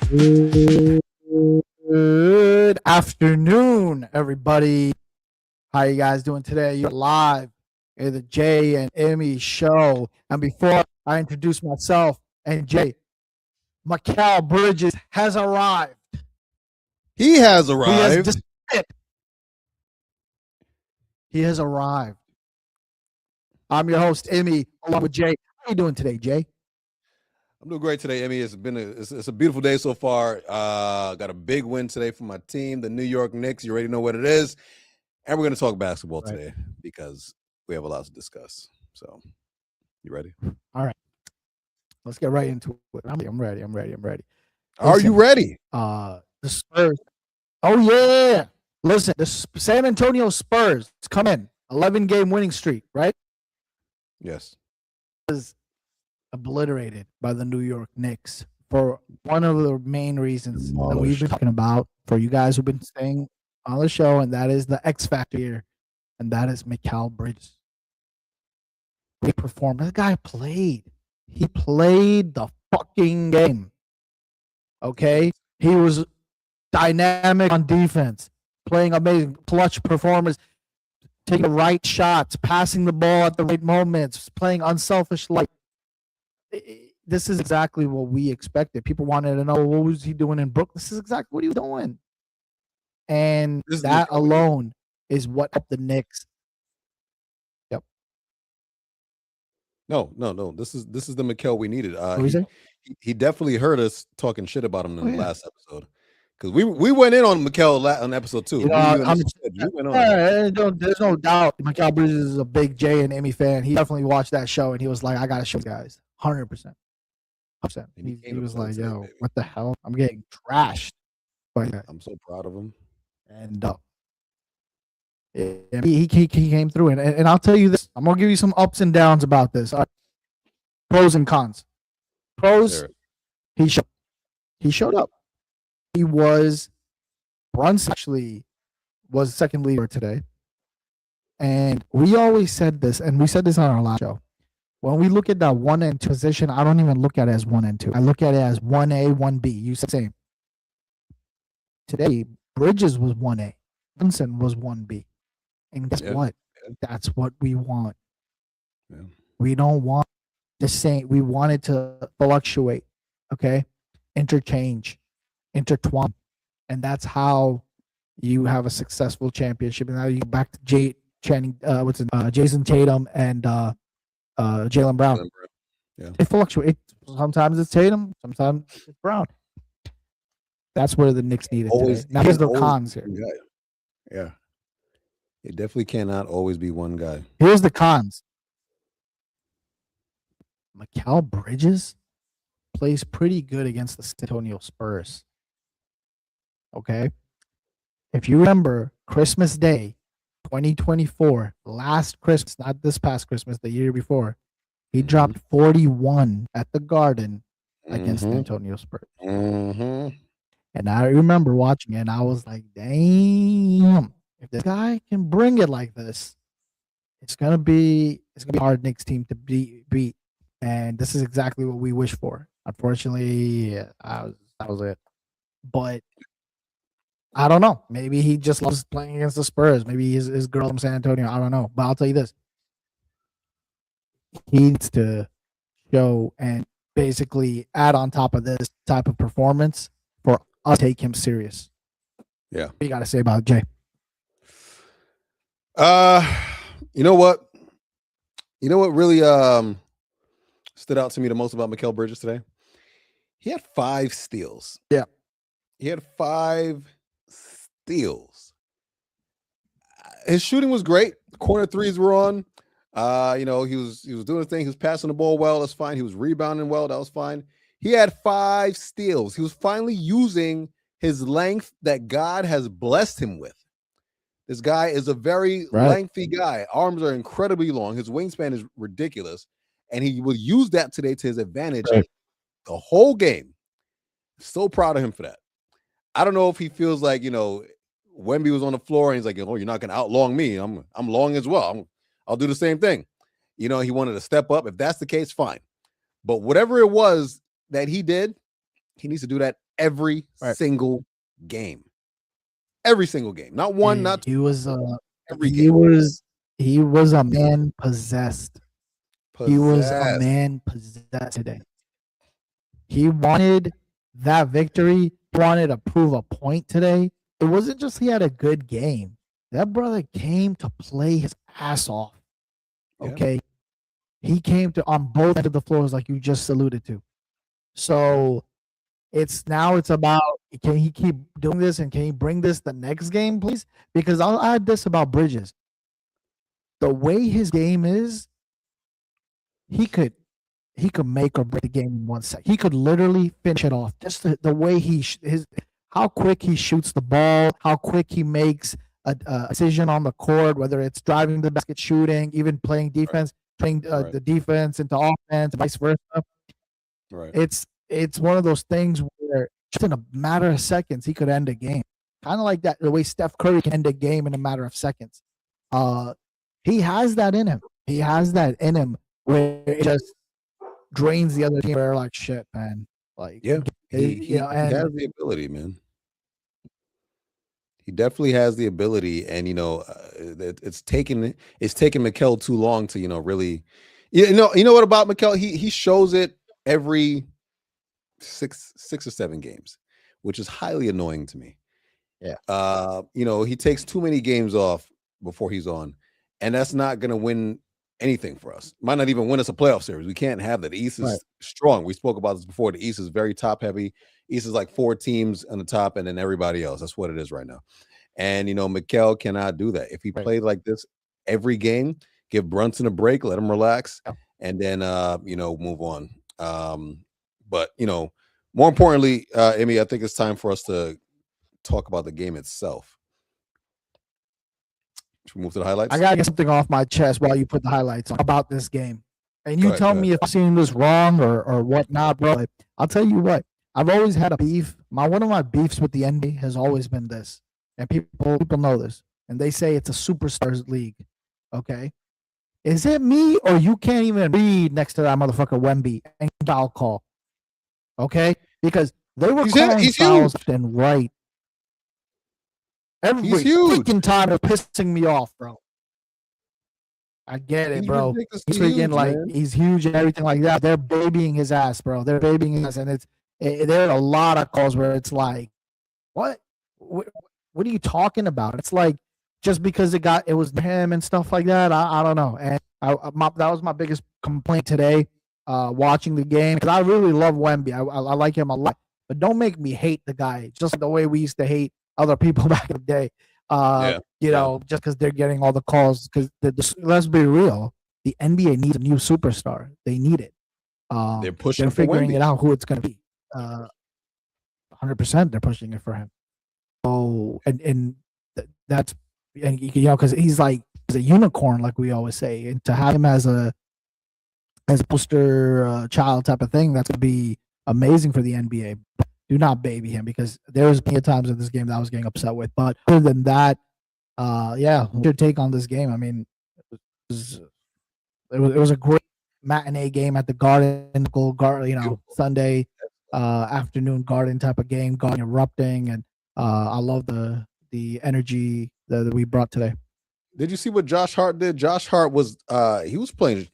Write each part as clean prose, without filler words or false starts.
Good afternoon, everybody. How you guys doing today? You're live in the Jay and Immi Show. And before I introduce myself and Jay, Mikal Bridges has arrived. He has He has arrived. decided. He has arrived. I'm your host, Immi, along with Jay. How you doing today, Jay? I'm doing great today, Emmy. It's a beautiful day so far. Got a big win today for my team, the New York Knicks. You already know what it is. And we're going to talk basketball today because we have a lot to discuss. So, you ready? All right. Let's get right into it. I'm ready. Are you ready? The Spurs. Oh, yeah. Listen, the San Antonio Spurs come in, 11-game winning streak, right? Yes. Was obliterated by the New York Knicks for one of the main reasons that we've been talking about for you guys who've been staying on the show, and that is the X factor here, and that is Mikal Bridges. He performed. That guy played. He played the fucking game. Okay? He was dynamic on defense, playing amazing clutch performance, taking the right shots, passing the ball at the right moments, playing unselfish like. This is exactly what we expected. People wanted to know what was he doing in Brooklyn. This is exactly what he was doing. And that alone is what helped the Knicks. Yep. No. This is the Mikal we needed. What he definitely heard us talking shit about him in the last episode. Because we went in on Mikal on episode 2. There's no doubt Mikal Bridges is a big Jay and Immi fan. He definitely watched that show and he was like, I got to show you guys. 100%. He was like, yo, what the hell? I'm getting trashed. But I'm so proud of him. And he came through. And I'll tell you this. I'm going to give you some ups and downs about this. Pros and cons. Pros, sure. He showed up. He was Brunson actually was second leader today. And we always said this, and we said this on our last show. When we look at that 1 and 2 position, I don't even look at it as 1 and 2. I look at it as 1A, 1B. You said the same. Today, Bridges was 1A. Brunson was 1B. And guess what? That's what we want. Yeah. We don't want the same. We want it to fluctuate, okay? Interchange, intertwine. And that's how you have a successful championship. And now you go back to Jason Tatum and Jaylen Brown. Yeah. It fluctuates. Sometimes it's Tatum, sometimes it's Brown. That's where the Knicks need it today. Now here's the cons here. Yeah. It definitely cannot always be one guy. Here's the cons. Mikal Bridges plays pretty good against the San Antonio Spurs. Okay? If you remember Christmas Day, 2024, last Christmas, not this past Christmas, the year before, he dropped 41 at the Garden against the Antonio Spurs. And I remember watching it, and I was like, damn, if this guy can bring it like this, it's gonna be a hard Knicks team to beat. And this is exactly what we wish for. Unfortunately, that was it. But I don't know. Maybe he just loves playing against the Spurs. Maybe his girl from San Antonio. I don't know. But I'll tell you this. He needs to show and basically add on top of this type of performance for us to take him serious. Yeah. What do you got to say about it, Jay? You know what? Really stood out to me the most about Mikal Bridges today? He had 5 steals. Yeah. He had 5 steals. His shooting was great. Corner threes were on. He was doing his thing. He was passing the ball well. That's fine. He was rebounding well. That was fine. He had 5 steals. He was finally using his length that God has blessed him with. This guy is a very lengthy guy. Arms are incredibly long. His wingspan is ridiculous. And he will use that today to his advantage the whole game. So proud of him for that. I don't know if he feels like, Wemby was on the floor and he's like, you're not going to outlong me. I'm long as well. I'll do the same thing. He wanted to step up. If that's the case, fine. But whatever it was that he did, He needs to do that every Right. single game. Every single game. Not one, not two, He was every game. he was a man possessed. He was a Possessed. man possessed today. He wanted that victory. He wanted to prove a point today. It wasn't just he had a good game. That brother came to play his ass off. Okay. Yeah. He came to on both ends of the floors, like you just alluded to. So it's about, can he keep doing this and can he bring this the next game, please? Because I'll add this about Bridges. The way his game is, he could make or break the game in 1 second. He could literally finish it off. Just the way how quick he shoots the ball, how quick he makes a decision on the court, whether it's driving the basket, shooting, even playing defense, playing the defense into offense, vice versa. Right. It's one of those things where just in a matter of seconds he could end a game, kind of like that the way Steph Curry can end a game in a matter of seconds. He has that in him. He has that in him where it just drains the other team. Where like, shit, man. Like, he has the ability, man. He definitely has the ability, and it's taken Mikal too long to really, you know what about Mikal? He shows it every six or seven games, which is highly annoying to me. Yeah. He takes too many games off before he's on, and that's not going to win anything for us. Might not even win us a playoff series. We can't have that. The East is strong. We spoke about this before. The East is very top heavy. East is like 4 teams on the top and then everybody else. That's what it is right now. And Mikal cannot do that. If he played like this every game, give Brunson a break, let him relax, and then move on. But more importantly, Immi, I think it's time for us to talk about the game itself. Should we move to the highlights? I gotta get something off my chest while you put the highlights on about this game. And you tell me if I'm seeing this wrong or whatnot, bro. I'll tell you what. I've always had a beef. One of my beefs with the NBA has always been this, and people know this, and they say it's a superstars league. Okay, is it me or you can't even read next to that motherfucker Wemby and foul call? Okay, because they were calling fouls left and right. Every freaking time they're pissing me off, bro. I get it, bro. He's freaking like he's huge and everything like that. They're babying his ass, bro. They're babying his ass, and there are a lot of calls where it's like, what are you talking about? It's like just because it was him and stuff like that. I don't know, and that was my biggest complaint today, watching the game, because I really love Wemby. I like him a lot, but don't make me hate the guy just like the way we used to hate other people back in the day. Just because they're getting all the calls. Because let's be real, the NBA needs a new superstar. They need it. They're pushing. They're figuring it out who it's going to be. 100%, they're pushing it for him. Oh, and that's because he's a unicorn, like we always say, and to have him as a poster child type of thing, that's going to be amazing for the NBA. Do not baby him, because there was plenty of times in this game that I was getting upset with. But other than that, what's your take on this game? I mean, it was a great matinee game at the Garden, Sunday afternoon Garden type of game, Garden erupting, and I love the energy that we brought today. Did you see what Josh Hart did? Josh Hart was he's playing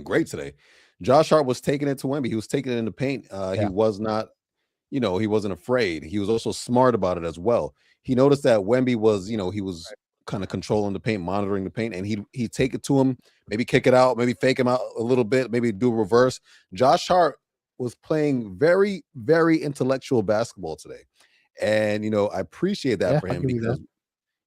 great today. Josh Hart was taking it to Wemby. He was taking it in the paint. He was not. He wasn't afraid. He was also smart about it as well. He noticed that Wemby was, he was kind of controlling the paint, monitoring the paint, and he'd take it to him, maybe kick it out, maybe fake him out a little bit, maybe do a reverse. Josh Hart was playing very, very intellectual basketball today. And, I appreciate that for him because,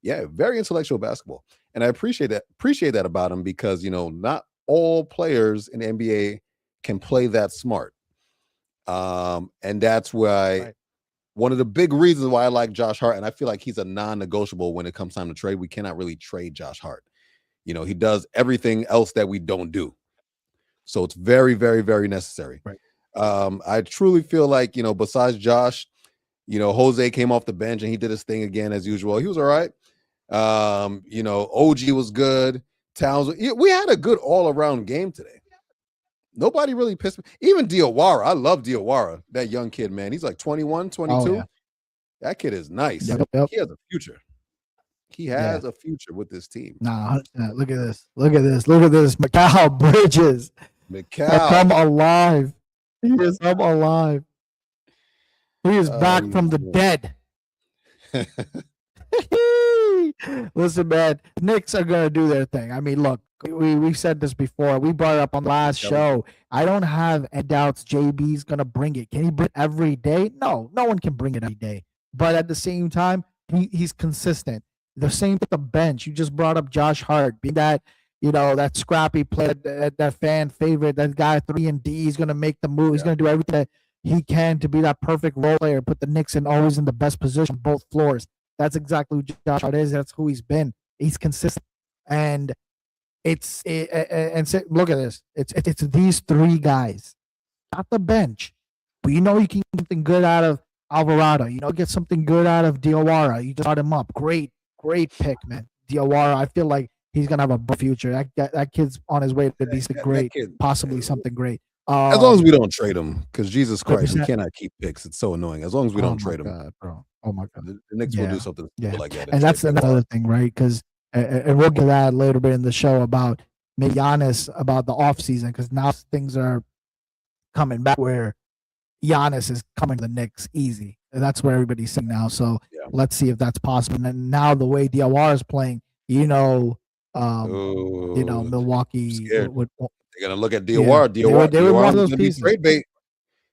very intellectual basketball. And I appreciate that about him because, not all players in the NBA can play that smart. And that's why one of the big reasons why I like Josh Hart, and I feel like he's a non-negotiable when it comes time to trade. We cannot really trade Josh Hart. He does everything else that we don't do. So it's very, very, very necessary. Right. I truly feel like, besides Josh, Jose came off the bench and he did his thing again as usual. He was all right. OG was good. Towns, we had a good all-around game today. Nobody really pissed me. Even Diawara. I love Diawara. That young kid, man. He's like 21, 22. Oh yeah. That kid is nice. Yep. He has a future. He Yeah. has a future with this team. Nah, look at this. Look at this. Look at this. Mikal Bridges has come Mikal. alive. He is come alive. He is back from the dead. Listen, man, Knicks are gonna do their thing. I mean, look, we said this before. We brought it up on the last show. I don't have any doubts JB's gonna bring it. Can he bring it every day? No one can bring it every day. But at the same time, he's consistent. The same with the bench. You just brought up Josh Hart, being that that scrappy player, that fan favorite, that guy 3-and-D. He's gonna make the move. He's gonna do everything that he can to be that perfect role player, put the Knicks always in the best position, both floors. That's exactly who Josh Hart is. That's who he's been. He's consistent, and look at this. It's these three guys, not the bench. But you can get something good out of Alvarado. Get something good out of Diawara. You just brought him up. Great pick, man. Diawara. I feel like he's gonna have a bright future. That kid's on his way to be great, possibly something great. As long as we don't trade him, because Jesus Christ, 100%. We cannot keep picks. It's so annoying. As long as we don't trade him, bro. Oh my God, the Knicks will do something like that. And that's another thing, right? Because and we'll get that a little bit in the show about maybe Giannis about the offseason, because now things are coming back where Giannis is coming to the Knicks easy. And that's where everybody's saying now. So let's see if that's possible. And then now the way Diawara is playing, Milwaukee would. They're gonna look at Diawara. Diawara is be trade bait.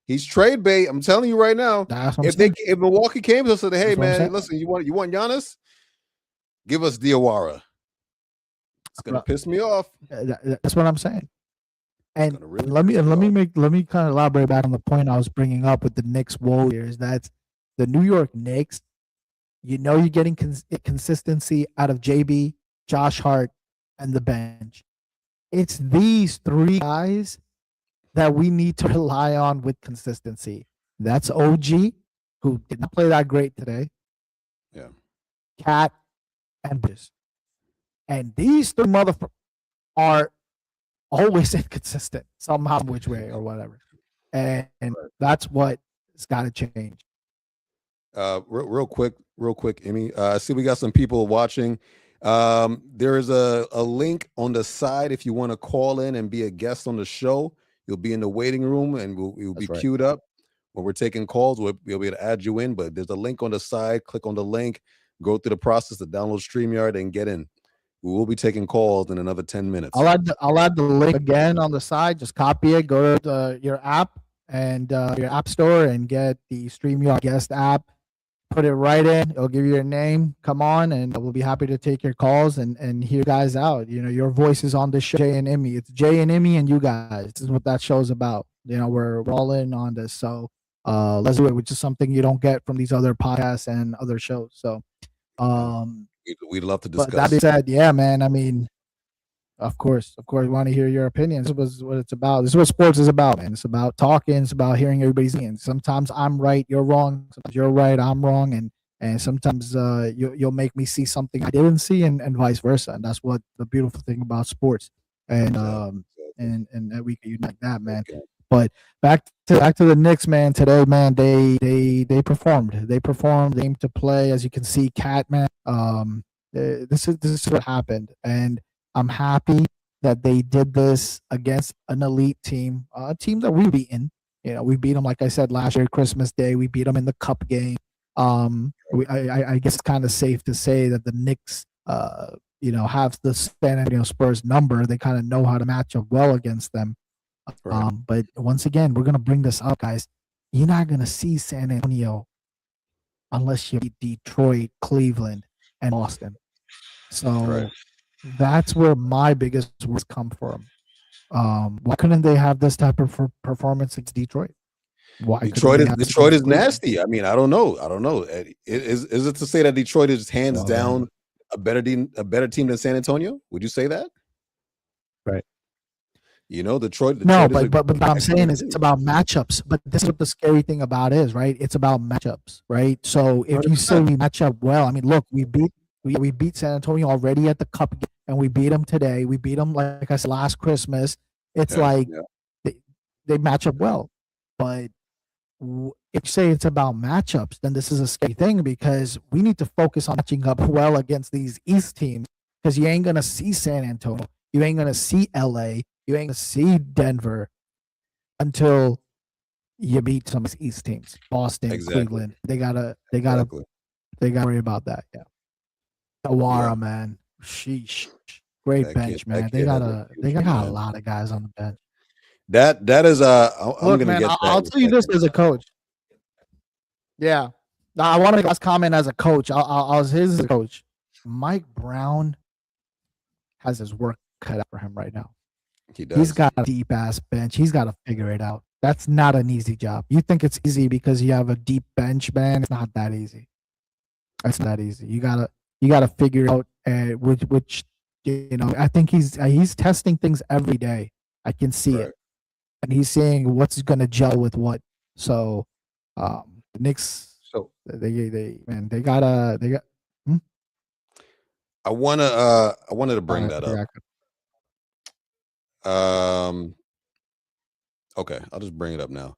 He's trade bait. I'm telling you right now. If Milwaukee came to us and said, "Hey man, listen, you want Giannis? Give us Diawara." It's gonna piss me off. That's what I'm saying. And let me kind of elaborate back on the point I was bringing up with the Knicks Warriors. That's the New York Knicks. You're getting consistency out of JB, Josh Hart, and the bench. It's these three guys that we need to rely on with consistency. That's OG, who did not play that great today. Yeah. Cat and Bridges. And these three motherfuckers are always inconsistent somehow, which way or whatever. And that's what it's got to change. Real quick, Immi. I see we got some people watching. There is a link on the side if you want to call in and be a guest on the show. You'll be in the waiting room and we'll be queued up when we're taking calls. We'll be able to add you in, but there's a link on the side. Click on the link, go through the process to download StreamYard and get in. We will be taking calls in another 10 minutes. I'll add the link again on the side. Just copy it, go to your app and your app store and get the StreamYard guest app. Put it right in. It'll give you your name. Come on, and we'll be happy to take your calls and hear you guys out. Your voice is on this show, Jay and Immi. It's Jay and Immi and you guys. This is what that show's about. We're all in on this. So let's do it, which is something you don't get from these other podcasts and other shows. So we'd love to discuss. But that being said, yeah, man. I mean, of course, we want to hear your opinions. This is what it's about. This is what sports is about, man. It's about talking. It's about hearing everybody's opinions. Sometimes I'm right, you're wrong. Sometimes you're right, I'm wrong, and sometimes you'll make me see something I didn't see, and vice versa. And that's what the beautiful thing about sports, and we can unite that, man. Okay. But back to the Knicks, man. Today, man, they performed. They performed. They aimed to play, as you can see, Cat, man. This is what happened, and I'm happy that they did this against an elite team, a team that we've beaten. We beat them, like I said, last year, Christmas Day. We beat them in the Cup game. I guess it's kind of safe to say that the Knicks, have the San Antonio Spurs number. They kind of know how to match up well against them. Right. But once again, we're going to bring this up, guys. You're not going to see San Antonio unless you beat Detroit, Cleveland, and Boston. So that's where my biggest worries come from. Why couldn't they have this type of performance against Detroit? Detroit is nasty. I mean, I don't know. Is it to say that Detroit is hands down a better team than San Antonio? Would you say that? Right. Detroit. No, but what I'm saying is it's about matchups. But this is what the scary thing about is, right? It's about matchups, right? So if 100%. You say we match up well, I mean, look, we beat San Antonio already at the Cup, and we beat them today. We beat them, like I said, last Christmas. It's they match up well. But if you say it's about matchups, then this is a scary thing because we need to focus on matching up well against these East teams because you ain't gonna see San Antonio, you ain't gonna see LA, you ain't gonna see Denver until you beat some of these East teams, Boston, Exactly. Cleveland. They gotta worry about that. Yeah, Awara, man, sheesh, great That bench, kid, that man. kid has a They future, got a man. lot of guys on the bench. That is I'm Look, gonna man, get to that I'll in a tell you this second. as a coach. Yeah. Now, I want to make last comment as a coach. I was his coach. Mike Brown has his work cut out for him right now. He does. He's got a deep ass bench. He's got to figure it out. That's not an easy job. You think it's easy because you have a deep bench, man? It's not that easy. It's not that easy. You gotta figure out which I think he's testing things every day. I can see it, and he's seeing what's gonna gel with what. So, the Knicks. So they got. I wanted to bring that up. Okay, I'll just bring it up now.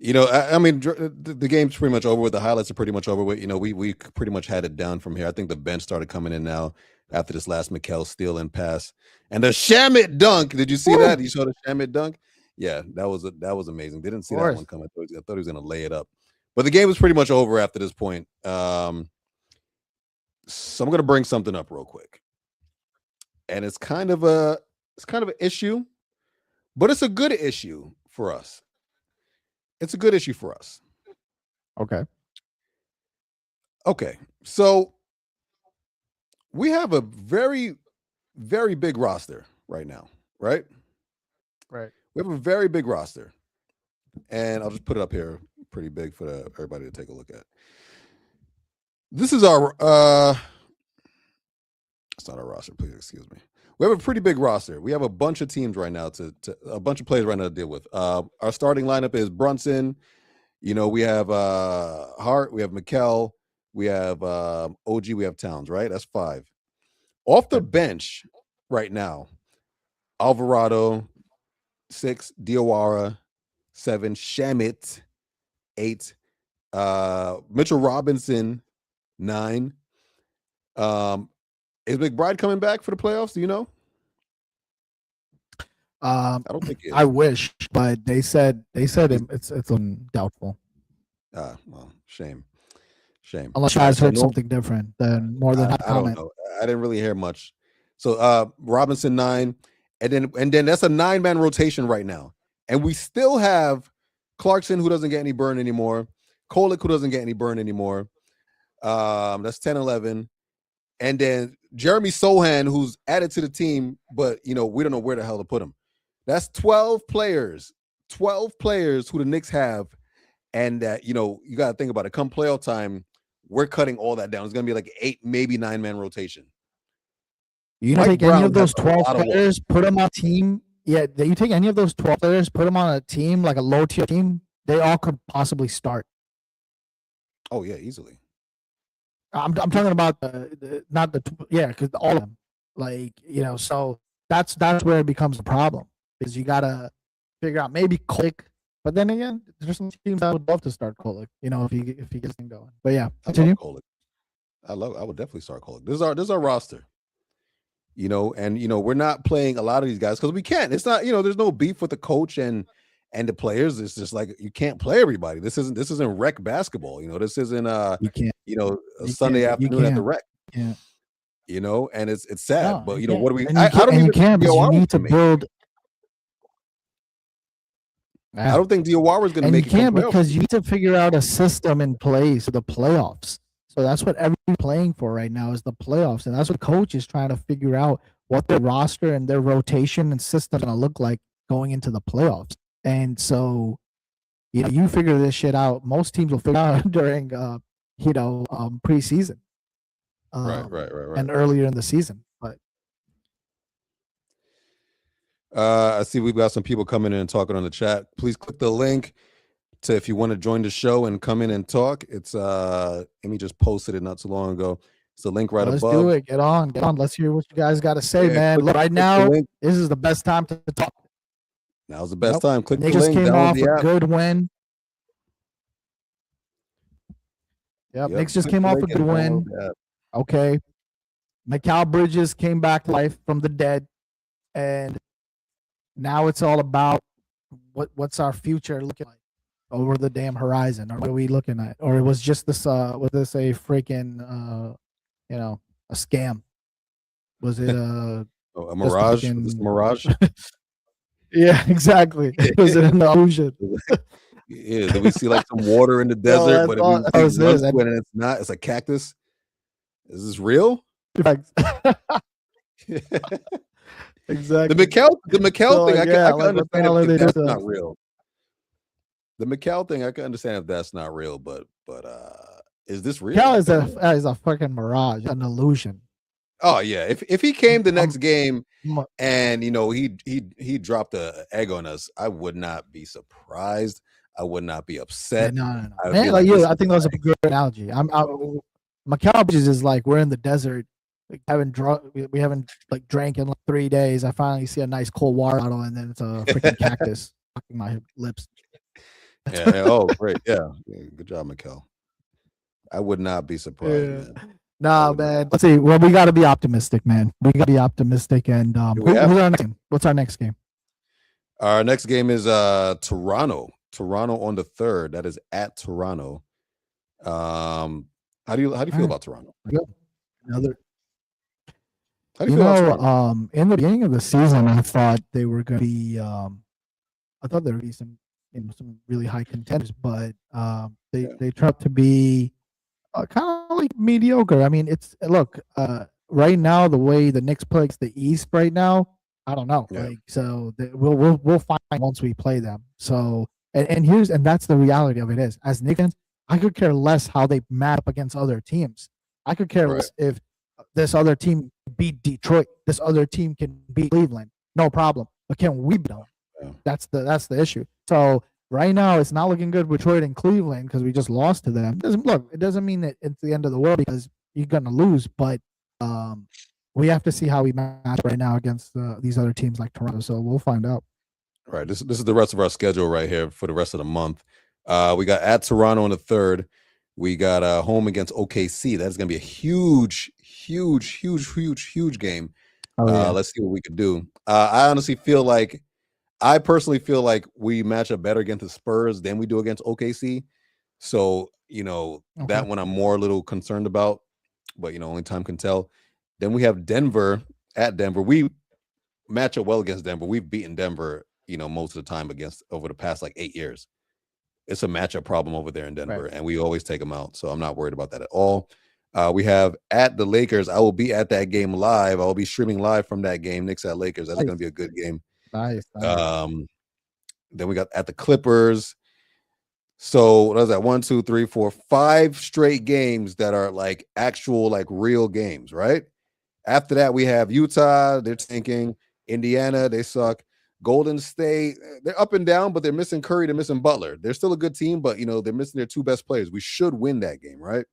I mean, the game's pretty much over with. The highlights are pretty much over with. We pretty much had it down from here. I think the bench started coming in now after this last Mikal steal and pass and the Shamit dunk. Did you see that? You saw the Shamit dunk? Yeah, that was amazing. Didn't see that one coming. I thought he was going to lay it up. But the game was pretty much over after this point. So I'm going to bring something up real quick, and it's kind of an issue, but it's a good issue for us. It's a good issue for us. Okay. So we have a very, very big roster right now, right? Right. We have a very big roster, and I'll just put it up here pretty big for everybody to take a look at. This is our it's not our roster, please excuse me. We have a pretty big roster. We have a bunch of teams right now a bunch of players right now to deal with. Our starting lineup is Brunson. We have Hart, we have Mikal, we have OG, we have Towns, right? That's 5. Off the bench right now, Alvarado, 6, Diawara, 7, Shamit, 8, Mitchell Robinson, 9. Is McBride coming back for the playoffs? Do you know? I don't think I wish, but they said it's doubtful. Well, shame. Unless you guys heard something different than more than that comment. I don't know. I didn't really hear much. So Robinson 9, and then that's a 9-man rotation right now, and we still have Clarkson who doesn't get any burn anymore, Kolek who doesn't get any burn anymore. That's 10, 11. And then Jeremy Sohan, who's added to the team, but we don't know where the hell to put him. That's 12 players who the Knicks have, and that you got to think about it. Come playoff time, we're cutting all that down. It's going to be like 8, maybe 9-man rotation. You take any of those 12 players, put them on a team. Yeah, you take any of those 12 players, put them on a team like a low tier team. They all could possibly start. Oh yeah, easily. I'm talking about because all of them, so that's where it becomes a problem, is you gotta figure out maybe Kolek, but then again, there's some teams that would love to start Kolek, if he gets things going. But yeah, continue. I would definitely start Kolek. This is our roster, and we're not playing a lot of these guys because we can't. It's not there's no beef with the coach and the players. It's just like you can't play everybody. This isn't rec basketball. This isn't you can't. A Sunday afternoon at the rec. Yeah. And it's sad. No, but what do we? I don't even. You can't because you need to build. I don't think Diawara is going to make it. You can't because you need to figure out a system in place for the playoffs. So that's what everyone's playing for right now is the playoffs, and that's what coach is trying to figure out what their roster and their rotation and system is going to look like going into the playoffs. And so, you figure this shit out. Most teams will figure out during, preseason, right, and earlier in the season. But I see we've got some people coming in and talking on the chat. Please click the link to if you want to join the show and come in and talk. It's Immi just posted it not too long ago. It's the link right above. Let's do it. Get on. Let's hear what you guys got to say, man. Look, right now, this is the best time to talk. Now's the best Yep. time. Click They the just link, came download off the a app. good win. Yep. Knicks just Click came the off a link good and download win. the app. Okay. Mikal Bridges came back to life from the dead, and now it's all about what's our future looking like over the damn horizon, or what are we looking at? Or it was just this was this a freaking you know, a scam? Was it A just a mirage? Was this a freaking mirage? yeah, exactly. Was it an illusion? Yeah, then we see like some water in the Yo, desert, but if we that's all it run is. to it and it's not, it's a cactus. Is this real? Exactly. The Mikal So thing, like, I yeah, can like what the understand hell are if they doing that's to not us? real. The Mikal thing, I can understand if that's not real, but is this real? Cal I is don't know. is a fucking mirage, an illusion. Oh yeah, if he came the next Um, game m- and he dropped a egg on us, I would not be surprised. I would not be yeah, upset. no. I would be Man, like like, you, this I is think that was a good analogy. Macau Beaches is like we're in the desert, like haven't drunk, we haven't like drank in like 3 days. I finally see a nice cold water bottle, and then it's a freaking cactus fucking my lips. yeah. Oh, great. Yeah. Good job, Mikal. I would not be surprised, Yeah. man. Nah, would not. man. Let's see. Well, we got to be optimistic, man. We got to be optimistic. And Here we have who's our next game? What's our next game? our next game is Toronto. Toronto on the 3rd. That is at Toronto. How do you feel about Toronto? Good. Another. How do you feel about Toronto? In the beginning of the season, I thought they were going to be. I thought there would be some, some really high contenders, but they turned out to be kind of like mediocre. I mean, it's look right now the way the Knicks play the East right now. I don't know. Yeah. Like so, we'll find once we play them. So and that's the reality of it is as Knicks fans, I could care less how they match up against other teams. I could care Right. less if this other team beat Detroit. This other team can beat Cleveland. No problem. But can we beat them? Yeah. That's the issue. So right now, it's not looking good with Detroit and Cleveland because we just lost to them. It doesn't mean that it's the end of the world because you're gonna lose, but we have to see how we match right now against these other teams like Toronto. So we'll find out. Right. This is the rest of our schedule right here for the rest of the month. We got at Toronto on the 3rd. We got home against OKC. That's going to be a huge game. Oh, yeah. Let's see what we can do. I personally feel like we match up better against the Spurs than we do against OKC. So, that one I'm more a little concerned about, but only time can tell. Then we have Denver at Denver. We match up well against Denver. We've beaten Denver, most of the time over the past like 8 years. It's a matchup problem over there in Denver, and we always take them out. So I'm not worried about that at all. We have at the Lakers. I will be at that game live. I will be streaming live from that game. Knicks at Lakers. That's going to be a good game. Nice. Then we got at the Clippers. So what is that? 1, 2, 3, 4, 5 straight games that are like actual, like real games, right? After that, we have Utah. They're tanking. Indiana, they suck. Golden State, they're up and down, but they're missing Curry, they're missing Butler. They're still a good team, but they're missing their 2 best players. We should win that game, right?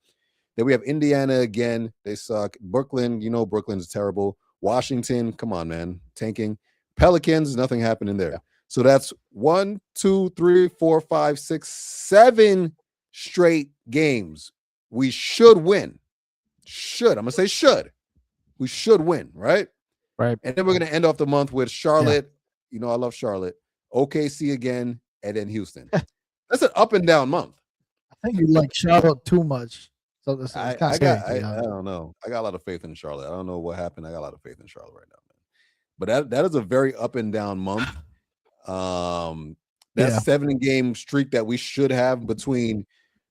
Then we have Indiana again. They suck. Brooklyn, Brooklyn is terrible. Washington, come on, man, tanking. Pelicans, nothing happening there. Yeah. So that's 1, 2, 3, 4, 5, 6, 7 straight games. We should win. I'm gonna say should. We should win, right? Right. And then we're gonna end off the month with Charlotte. I love Charlotte. OKC again, and then Houston. That's an up and down month. I think you like Charlotte too much. So this I don't know. I got a lot of faith in Charlotte. I don't know what happened. I got a lot of faith in Charlotte right now, man. But that is a very up and down month. That 7-game streak that we should have between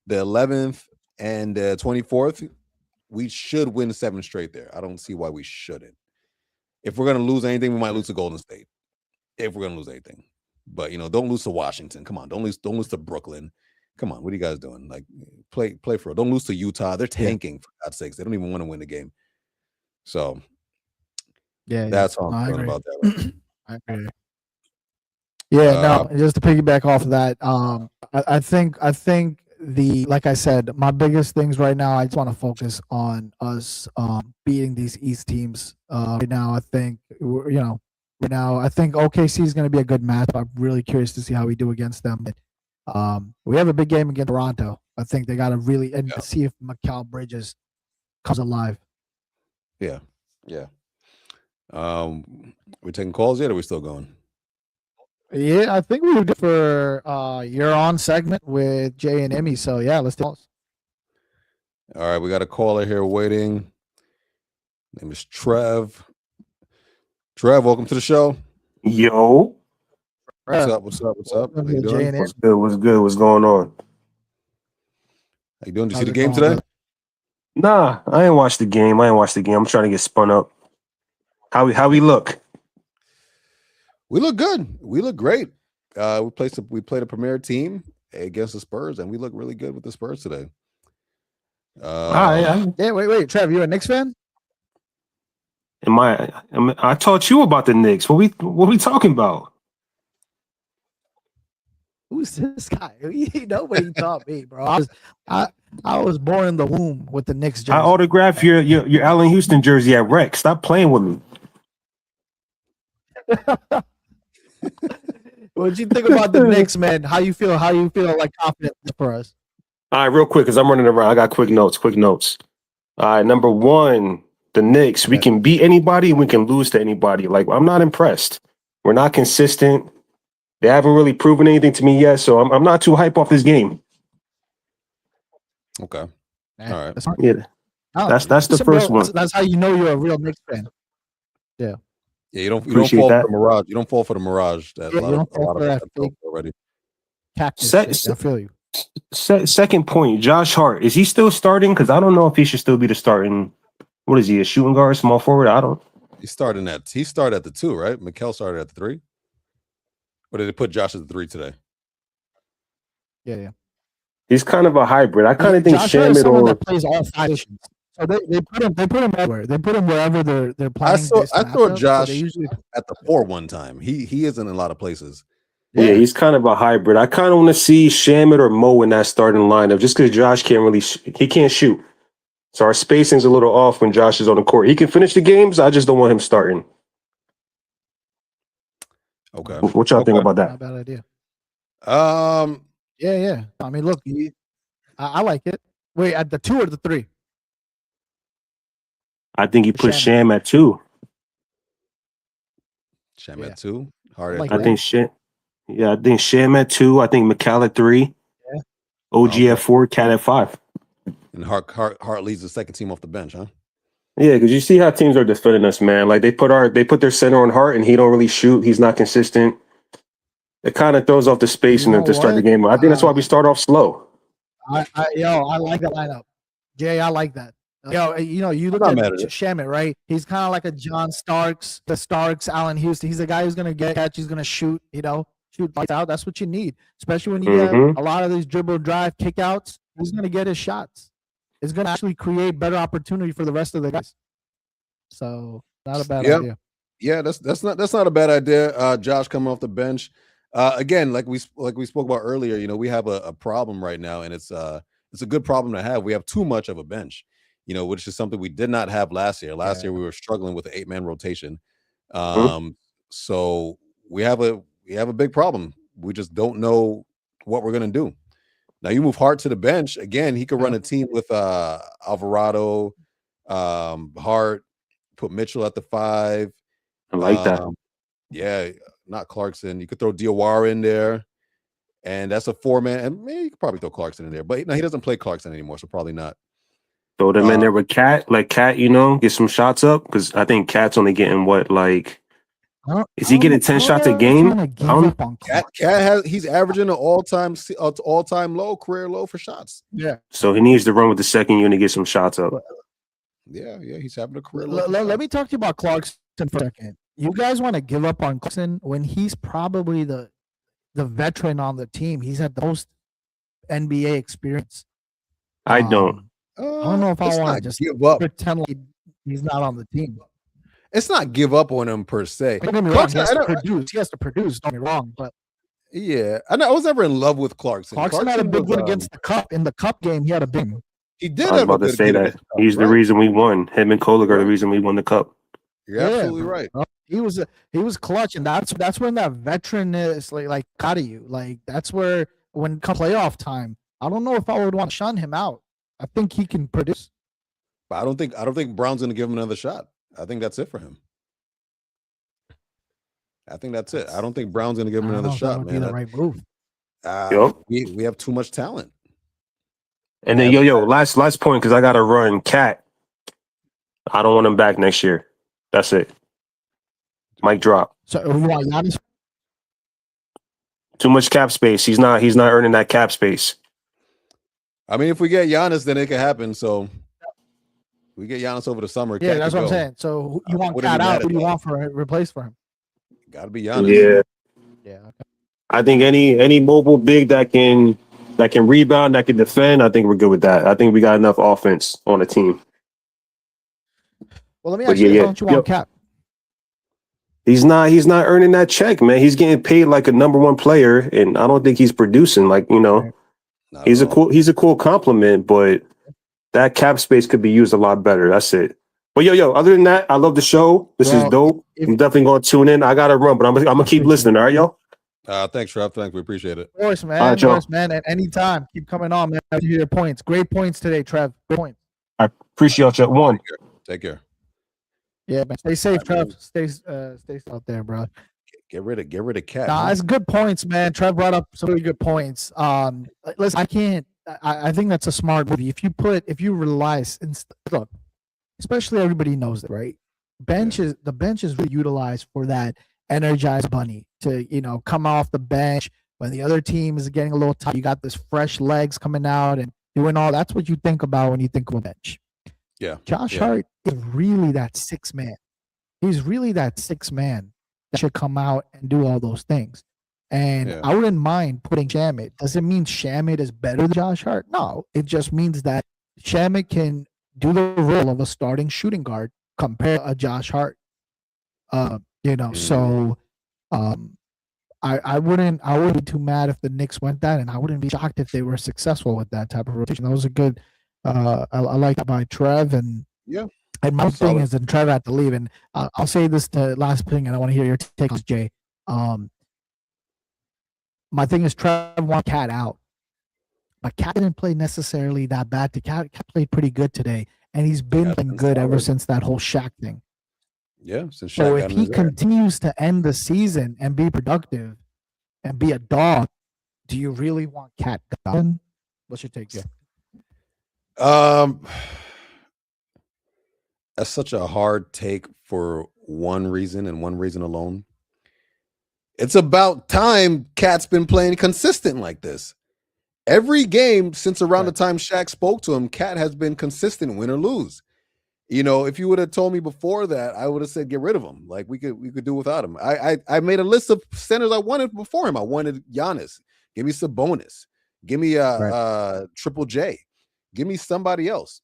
the 11th and the 24th, we should win 7 straight there. I don't see why we shouldn't. If we're gonna lose anything, we might lose to Golden State. If we're gonna lose anything, but don't lose to Washington. Come on, don't lose to Brooklyn. Come on, what are you guys doing? Like, play for it. Don't lose to Utah. They're tanking for God's sakes. They don't even want to win the game. So, that's all I'm feeling about that. I agree. Yeah, no, just to piggyback off of that, I think like I said, my biggest things right now, I just want to focus on us beating these East teams. Right now, I think right now. I think OKC is going to be a good match. I'm really curious to see how we do against them. We have a big game against Toronto. I think they got to really and see if Mikal Bridges comes alive. Yeah. We taking calls yet, or are we still going? Yeah, I think we were good for your on segment with Jay and Immi. So yeah, let's do it. All right, we got a caller here waiting. Name is Trev. Trev, welcome to the show. Yo. What's up? How you doing? What's good? What's going on? How you doing? Did you see the game today? Nah, I ain't watched the game. I'm trying to get spun up. How we look? We look good. We look great. We played a premier team against the Spurs, and we look really good with the Spurs today. Yeah, wait, Trev, you a Knicks fan? I taught you about the Knicks. What we talking about? Who's this guy? Nobody taught me, bro. I was born in the womb with the Knicks jersey. I autographed your Allen Houston jersey at Rec. Stop playing with me. What'd you think about the Knicks, man? How you feel like confident for us? All right, real quick, because I'm running around. I got quick notes. All right, number one, the Knicks. We can beat anybody and we can lose to anybody. Like, I'm not impressed. We're not consistent. They haven't really proven anything to me yet, so I'm not too hype off this game. Okay. All right. Yeah. That's the first one. That's how you know you're a real Knicks fan. Yeah. Yeah, you don't fall for the mirage. You don't fall for the mirage. That you don't fall for that fake already. Cactus. I feel you. Second point, Josh Hart. Is he still starting? Because I don't know if he should still be the starting. What is he, a shooting guard, small forward? I don't. He started at the 2, right? Mikal started at the 3. Or did they put Josh at the 3 today? Yeah. He's kind of a hybrid. I kind of think Shamit or plays all 5 positions. So they put him everywhere. They put him wherever they're playing. I saw Josh at the 4 one time. He isn't in a lot of places. Yeah, he's kind of a hybrid. I kind of want to see Shamit or Mo in that starting lineup, just because Josh he can't shoot. So our spacing's a little off when Josh is on the court. He can finish the games. I just don't want him starting. Okay. What y'all think about that? Not a bad idea. Yeah. I mean, look, I like it. Wait, at the 2 or the 3? I think he put Sham at 2. Sham at 2. Hard. I think Sham. Yeah, I think Sham at 2. I think Mikal at 3. Yeah. OG at 4. Cat at 5. And Hart leads the second team off the bench, huh? Yeah, because you see how teams are defending us, man. Like they put their center on Hart, and he don't really shoot. He's not consistent. It kind of throws off the spacing to start the game. I think that's why we start off slow. I like that lineup. Jay, I like that. You look at Shamit, right? He's kind of like a John Starks, Allen Houston. He's a guy who's going to get catch. He's going to shoot, shoot lights out. That's what you need, especially when you get a lot of these dribble drive kickouts. He's going to get his shots. It's going to actually create better opportunity for the rest of the guys. So not a bad idea. Yeah, that's not a bad idea. Josh coming off the bench. Again, like we spoke about earlier, we have a problem right now, and it's a good problem to have. We have too much of a bench, which is something we did not have last year. Last year we were struggling with the 8-man rotation. So we have a big problem. We just don't know what we're gonna do. Now you move Hart to the bench again. He could run a team with Alvarado, Hart, put Mitchell at the 5. I like that. Yeah, not Clarkson. You could throw Diawara in there, and that's a 4-man. And maybe you could probably throw Clarkson in there, but no, he doesn't play Clarkson anymore, so probably not. Throw them in there with Cat, get some shots up, because I think Cat's only getting is he getting 10 shots a game? He's averaging an all-time low, career low for shots. Yeah. So he needs to run with the second unit, get some shots up. Yeah, he's having a career low. Let me talk to you about Clarkson for a second. You guys want to give up on Clarkson when he's probably the veteran on the team. He's had the most NBA experience. I don't. I don't know if I want to just give up. Pretend like he's not on the team. It's not give up on him per se. Don't get me wrong. He has to produce. He has to produce. Don't get me wrong, but yeah, I was never in love with Clarkson. Clarkson had a big win against the Cup. In the Cup game, he had a big. He did. I was about to say that he's the reason we won. Him and Kolik are the reason we won the Cup. You're absolutely right. He was clutch, and that's when that veteran is like out of you. Like that's where when come playoff time, I don't know if I would want to shun him out. I think he can produce. But I don't think Brown's going to give him another shot. I think that's it for him. I think that's it. I don't think Brown's going to give him another shot, man. Be the right move. We have too much talent. And then last point because I got to run. Cat, I don't want him back next year. That's it. Mic drop. So you want Giannis? Too much cap space. He's not earning that cap space. I mean, if we get Giannis, then it could happen. So we get Giannis over the summer. Yeah, that's what I'm saying. So you want Cat out? Who do you want for replace for him? Got to be Giannis. Yeah. Okay. I think any mobile big that can rebound, that can defend. I think we're good with that. I think we got enough offense on the team. Well, let me ask you, don't you want Cap? He's not earning that check, man. He's getting paid like a number one player, and I don't think he's producing. Like, he's a cool compliment, but that cap space could be used a lot better. That's it. But other than that, I love the show. This is dope. I'm definitely gonna tune in. I gotta run, but I'm gonna keep listening. All right, yo. Thanks, Trev. Thanks, we appreciate it. Of course, man. Of course, man. At any time, keep coming on, man. I hear your points. Great points today, Trev. Great points. I appreciate you. One. Take care. Yeah, man. Stay safe, Trev. Stay out there, bro. Get rid of Cat. Nah, it's good points, man. Trev brought up some really good points. Listen, I think that's a smart movie. If you rely, look, especially everybody knows it, right? The bench is really utilized for that energized bunny to come off the bench when the other team is getting a little tired. You got this fresh legs coming out and doing all. That's what you think about when you think of a bench. Yeah. Josh Hart is really that sixth man. He's really that sixth man that should come out and do all those things. And I wouldn't mind putting Shamit. Does it mean Shamit is better than Josh Hart? No. It just means that Shamit can do the role of a starting shooting guard compared to a Josh Hart. So I wouldn't be too mad if the Knicks went that, and I wouldn't be shocked if they were successful with that type of rotation. That was a good I like that by Trev, and and my thing is, and Trev had to leave, and I'll say this the last thing, and I want to hear your take on Jay. My thing is Trev want Cat out, but Cat didn't play necessarily that bad. Cat played pretty good today, and he's been playing good ever since that whole Shaq thing. Yeah, since Shaq so if he continues to end the season and be productive and be a dog, do you really want Cat gone? What's your take, Jay? That's such a hard take for one reason and one reason alone. It's about time Cat's been playing consistent like this. Every game since around the time Shaq spoke to him, Cat has been consistent, win or lose. If you would have told me before that, I would have said get rid of him. Like we could do without him. I made a list of centers I wanted before him. I wanted Giannis. Give me Sabonis. Give me Triple J. Give me somebody else.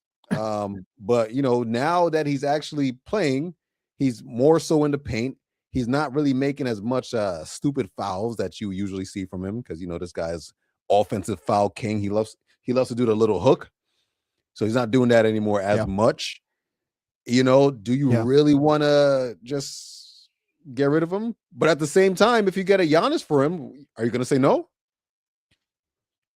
But now that he's actually playing, he's more so in the paint. He's not really making as much stupid fouls that you usually see from him because this guy's offensive foul king. He loves to do the little hook, so he's not doing that anymore as much. Do you really want to just get rid of him? But at the same time, if you get a Giannis for him, are you going to say no?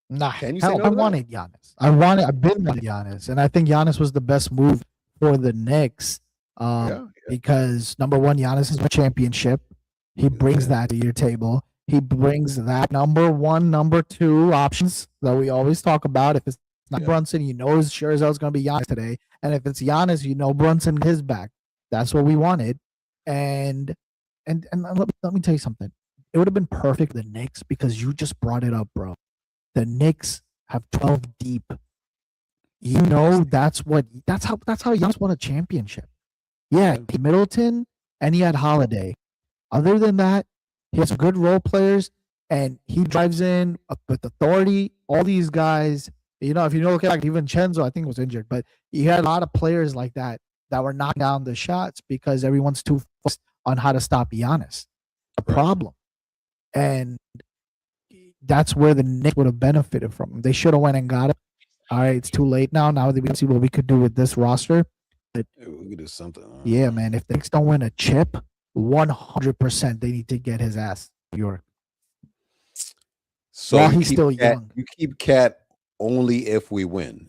Nah, I wanted Giannis. I've been with Giannis, and I think Giannis was the best move for the Knicks. Because number one, Giannis is a championship. He brings that to your table. He brings that number one, number two options that we always talk about. If it's not Brunson, sure as hell it's going to be Giannis today. And if it's Giannis, Brunson his back. That's what we wanted. And let me tell you something. It would have been perfect for the Knicks because you just brought it up, bro. The Knicks have 12 deep. That's how Giannis won a championship. Yeah, Middleton and he had Holiday. Other than that, he has good role players and he drives in with authority. All these guys, if you look at like DiVincenzo, I think was injured, but he had a lot of players like that were knocking down the shots because everyone's too focused on how to stop Giannis. A problem. And that's where the Knicks would have benefited from him. They should have went and got it. All right, it's too late now. Now that we can see what we could do with this roster. We could do something. Yeah, man. If the Knicks don't win a chip 100% they need to get his ass to New York. So While you he's keep still Cat, young. you keep Cat only if we win.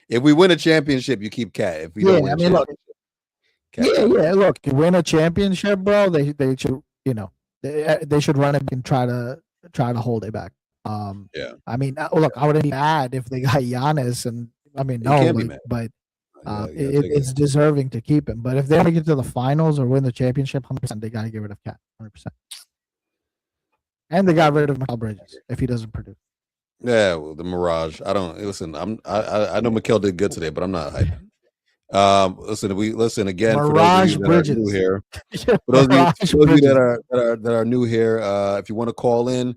If we win a championship, you keep Cat. If we don't win a championship, Cat's out. Look, you win a championship, bro. They should, they should run it and try to hold it back. Yeah. I mean, look, I wouldn't be mad if they got Giannis, and I mean, You no, can't be like, mad. but You gotta take it's deserving to keep him. But if they make it to the finals or win the championship, 100%, they got to get rid of Cat, 100%. And they got rid of Mikal Bridges if he doesn't produce. Yeah, well, the Mirage. I don't listen. I know Mikal did good today, but I'm not hyped. Listen again. Mirage For those of you that are new Bridges. here, Yeah, for those of Mirage you Bridges. that are new here, if you want to call in,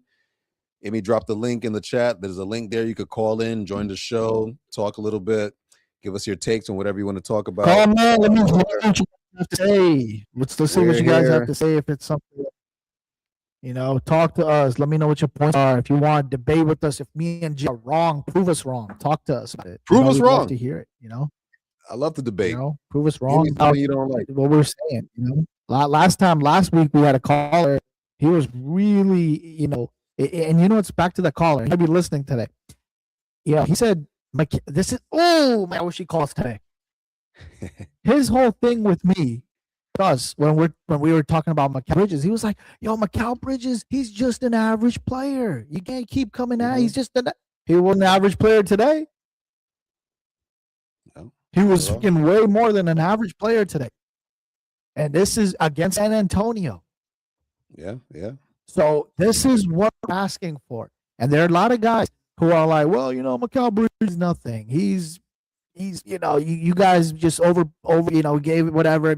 Immi dropped the link in the chat. There's a link there. You could call in, join the show, talk a little bit, give us your takes on whatever you want to talk about. Call man, let me know what you have to say. Let's see what you guys have to say. If it's something, talk to us. Let me know what your points are. If you want to debate with us, if me and G are wrong, prove us wrong. Talk to us about it. Prove us we'd wrong. love to hear it. I love the debate. Prove us wrong. You don't like what we're saying. Last week we had a caller. He was really, and it's back to the caller. He might be listening today. Yeah, he said, "This is man, I wish he calls today." His whole thing with me, us when we were talking about Mikal Bridges, he was like, "Yo, Mikal Bridges, he's just an average player. You can't keep coming at. He's just he was an average player today. No, he was freaking way more than an average player today, and this is against San Antonio. Yeah. So this is what we're asking for. And there are a lot of guys who are like, well, Mikal Bridges is nothing. He's you guys just over gave it whatever.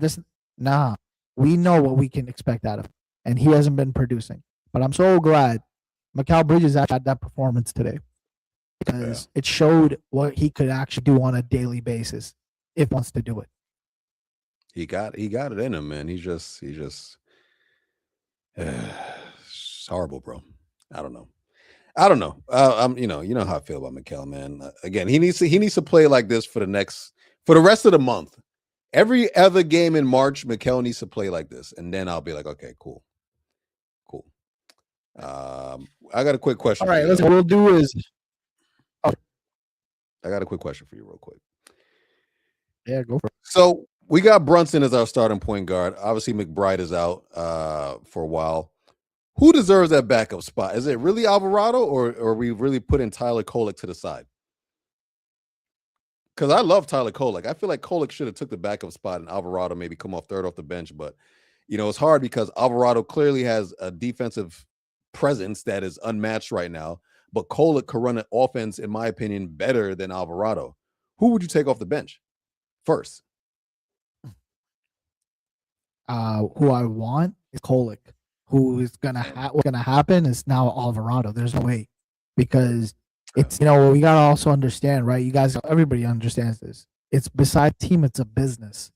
Nah, we know what we can expect out of him. And he hasn't been producing. But I'm so glad Mikal Bridges actually had that performance today. Because it showed what he could actually do on a daily basis if he wants to do it. He got it in him, man. He's just it's horrible, bro. I don't know. I'm you know how I feel about Mikal, man. Again, he needs to play like this for the rest of the month. Every other game in March, Mikal needs to play like this, and then I'll be like, okay, cool. I got a quick question. All right, what we'll do is I got a quick question for you, real quick. Yeah, go for it. So we got Brunson as our starting point guard. Obviously, McBride is out for a while. Who deserves that backup spot? Is it really Alvarado, or are we really putting Tyler Kolek to the side? Because I love Tyler Kolek. I feel like Kolek should have took the backup spot and Alvarado maybe come off third off the bench. But, it's hard because Alvarado clearly has a defensive presence that is unmatched right now. But Kolek could run an offense, in my opinion, better than Alvarado. Who would you take off the bench first? Who I want is Kolek. Who is what's gonna happen is now Alvarado. There's no way, because it's we gotta also understand, right? You guys, everybody understands this. It's besides team, it's a business.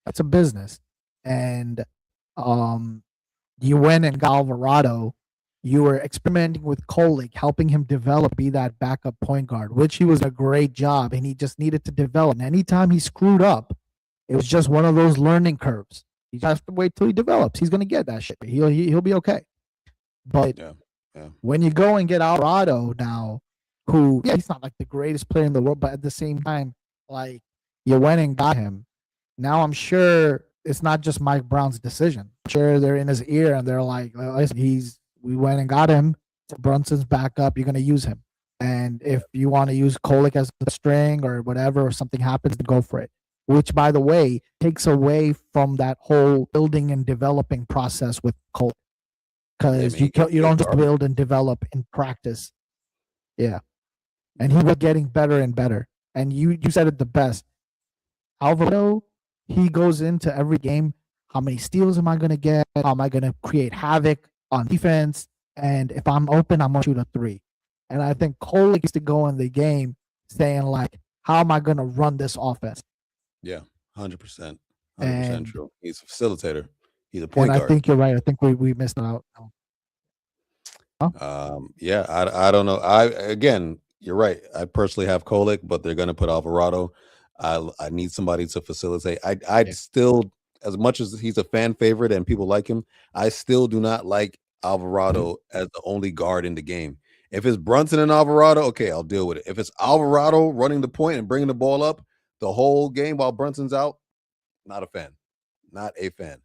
It's a business, and you went and got Alvarado. You were experimenting with Kolek, helping him develop, be that backup point guard, which he was a great job, and he just needed to develop. And anytime he screwed up, it was just one of those learning curves. You have to wait till he develops. He's gonna get that shit. He'll be okay. But when you go and get Alvarado now, who he's not like the greatest player in the world, but at the same time, like you went and got him. Now I'm sure it's not just Mike Brown's decision. I'm sure they're in his ear and they're like, listen, we went and got him. Brunson's back up. You're gonna use him. And if you want to use Kolek as the string or whatever, or something happens, then go for it. Which, by the way, takes away from that whole building and developing process with Kolek, because you don't just build and develop in practice. Yeah, and he was getting better and better. And you said it the best. Alvarado, he goes into every game. How many steals am I going to get? How am I going to create havoc on defense? And if I'm open, I'm going to shoot a three. And I think Kolek used to go in the game saying, like, how am I going to run this offense? Yeah, 100%. 100% true. He's a facilitator. He's a point guard. I think you're right. I think we missed out. Huh? Yeah, I don't know. Again, you're right. I personally have Kolek, but they're going to put Alvarado. I need somebody to facilitate. I'd still as much as he's a fan favorite and people like him, I still do not like Alvarado as the only guard in the game. If it's Brunson and Alvarado, okay, I'll deal with it. If it's Alvarado running the point and bringing the ball up the whole game while Brunson's out, not a fan. Not a fan.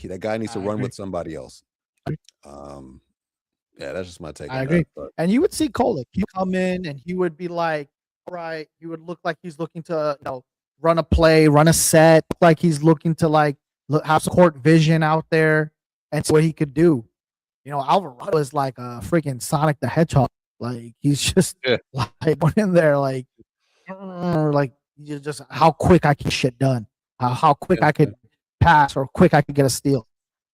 That guy needs to run with somebody else. Yeah, that's just my take. I agree. And you would see Kolek. He'd come in and he would be like, all right, he would look like he's looking to, run a play, run a set, like he's looking to have some court vision out there and see what he could do. Alvarado is like a freaking Sonic the Hedgehog. Like he's just like going in there like just how quick I can get shit done, how quick I could pass or quick I could get a steal.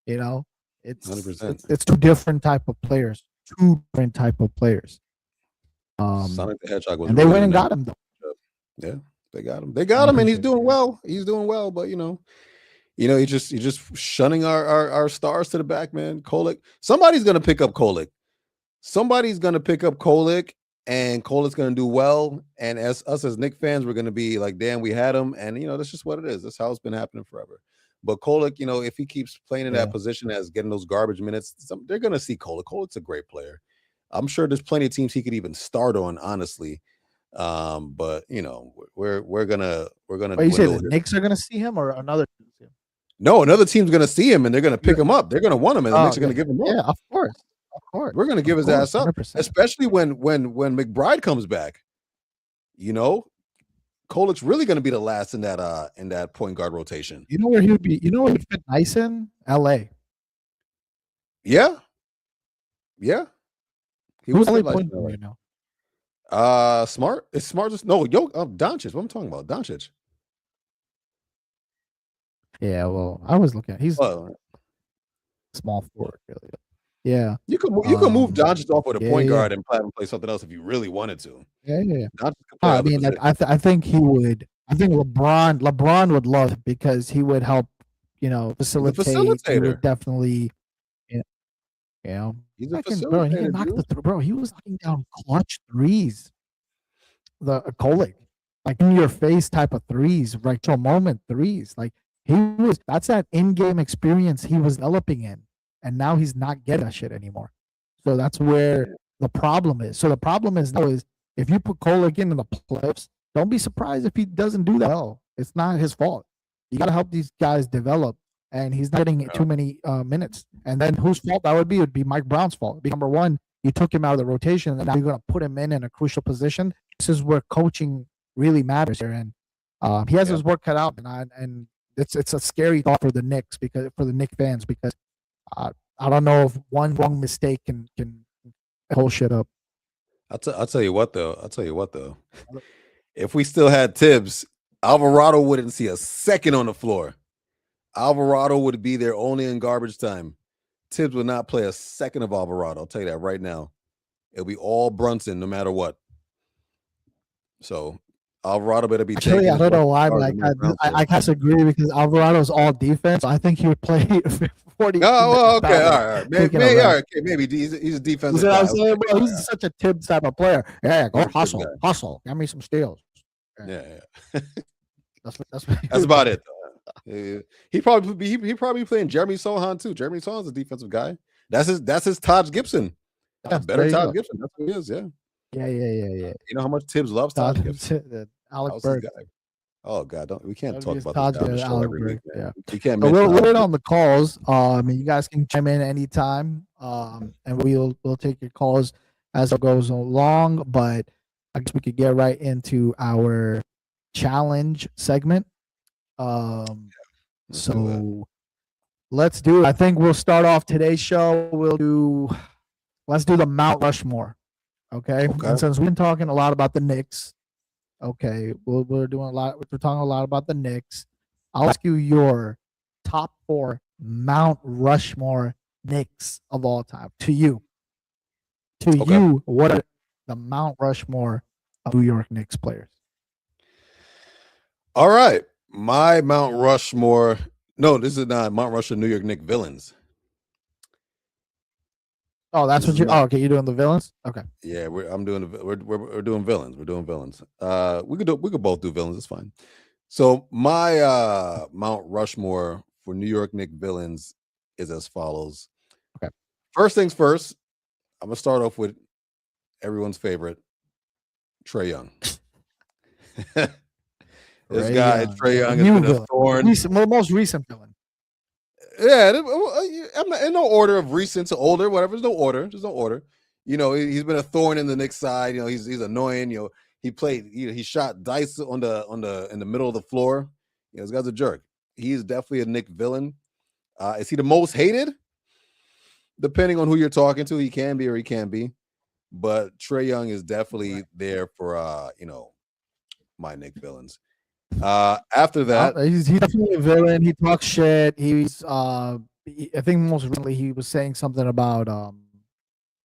It's 100%. It's two different type of players. Sonic the Hedgehog was and they went and got him though. Yeah, they got him. They got him, and he's doing well. He's doing well, but he's just shunning our stars to the back, man. Kolek. Somebody's gonna pick up Kolek. And Kolek's gonna do well. And as Knicks fans, we're gonna be like, damn, we had him. And that's just what it is. That's how it's been happening forever. But Kolek, if he keeps playing in that position as getting those garbage minutes, they're gonna see Kolek. Kolek's a great player. I'm sure there's plenty of teams he could even start on, honestly. But we're gonna. But you say the Knicks are gonna see him or another team? No, another team's gonna see him and they're gonna pick him up. They're gonna want him, and the Knicks are gonna give him up. Yeah, of course. We're gonna give his ass up, 100%. especially when McBride comes back. Kolek's really gonna be the last in that point guard rotation. You know where he would be? You know where he'd fit nice in? LA. Yeah. He Who's was LA like point guard right now? Smart. It's Smart. Doncic. What I'm talking about, Doncic. Yeah, well, I was looking at he's small forward, really. Yeah. You can move Doncic off with a point guard and play something else if you really wanted to. Yeah. I mean, I think he would. I think LeBron would love it because he would help, facilitate. He would definitely, he's a facilitator. Bro, he can knock bro. He was knocking down clutch threes. The Kolek, like in your face type of threes, right? To a moment threes, like. That's that in-game experience he was developing in, and now he's not getting that shit anymore. So that's where the problem is. So the problem is now is if you put Kolek in the playoffs, don't be surprised if he doesn't do that well. It's not his fault. You got to help these guys develop, and he's not getting too many minutes. And then whose fault that would be? It would be Mike Brown's fault. It'd be number one, you took him out of the rotation, and now you're going to put him in a crucial position. This is where coaching really matters here, and he has his work cut out, and it's a scary thought for the Knicks for the Knicks fans because I don't know if one wrong mistake can whole shit up. I'll tell you what though. If we still had Tibbs, Alvarado wouldn't see a second on the floor. Alvarado would be there only in garbage time. Tibbs would not play a second of Alvarado. I'll tell you that right now. It'll be all Brunson no matter what. So Alvarado better be taking. I don't know why, but I kind of agree because Alvarado's all defense. I think he would play 40. Oh, okay, all right. Maybe he's a defensive guy. I'm saying, bro, he's such a Tibbs type of player. Yeah, go hustle, give me some steals. Yeah. That's about it. He probably playing Jeremy Sohan too. Jeremy Sohan's a defensive guy. That's his Taj Gibson. Better Taj Gibson. That's what he is. Yeah. Yeah. You know how much Tibbs loves Taj Gibson? Alec Burke. Oh God, we can't talk about that on the show every week. Yeah, we can't. We'll wait on the calls. You guys can chime in anytime. And we'll take your calls as it goes along. But I guess we could get right into our challenge segment. So let's do it. I think we'll start off today's show. Let's do the Mount Rushmore. Okay. And since we've been talking a lot about the Knicks, okay, we're talking a lot about the Knicks. I'll ask you your top 4 Mount Rushmore Knicks of all time. To you, what are the Mount Rushmore of New York Knicks players? All right, my Mount Rushmore. No, this is not Mount Rushmore New York Knicks villains. Oh, that's what you're. Okay, you're doing the villains. Okay. Yeah, we're doing villains. We're doing villains. We could both do villains. It's fine. So my Mount Rushmore for New York Knicks villains is as follows. Okay. First things first, I'm gonna start off with everyone's favorite, Trae Young. This guy, Trae Young, has been a thorn. Most recent villain. Yeah, I'm not in no order of recent to older, whatever. There's no order. There's no order. You know, he's been a thorn in the Knicks side. You know, he's annoying. You know, he shot dice in the middle of the floor. You know, this guy's a jerk. He's definitely a Knicks villain. Is he the most hated? Depending on who you're talking to, he can be or he can't be. But Trae Young is definitely there for my Knicks villains. After that, he's definitely a villain. He talks shit. He's I think most recently he was saying something about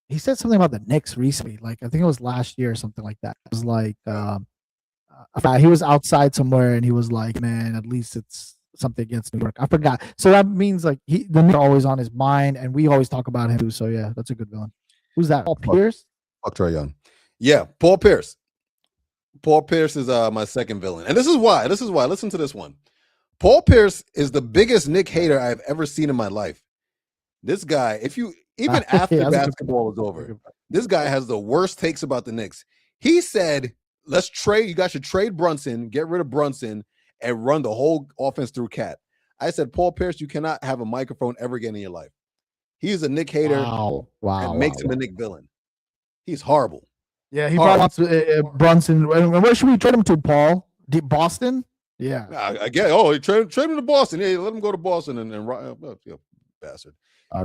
he said something about the Knicks recently. Like I think it was last year or something like that. It was like he was outside somewhere and he was like, man, at least it's something against New York. I forgot. So that means like the Knicks are always on his mind and we always talk about him too. So yeah, that's a good villain. Who's that? Paul Pierce? Fuck Trae Young. Yeah, Paul Pierce. Paul Pierce is my second villain. And this is why. Listen to this one. Paul Pierce is the biggest Knicks hater I've ever seen in my life. This guy, even after basketball is over, this guy has the worst takes about the Knicks. He said, you guys should trade Brunson, get rid of Brunson, and run the whole offense through Cat. I said, Paul Pierce, you cannot have a microphone ever again in your life. He's a Knicks hater and makes him a Knicks villain. He's horrible. Yeah, he probably wants Brunson. Where should we trade him to, Paul? Boston? Yeah. I guess. Oh, trade him to Boston. Yeah, let him go to Boston and bastard.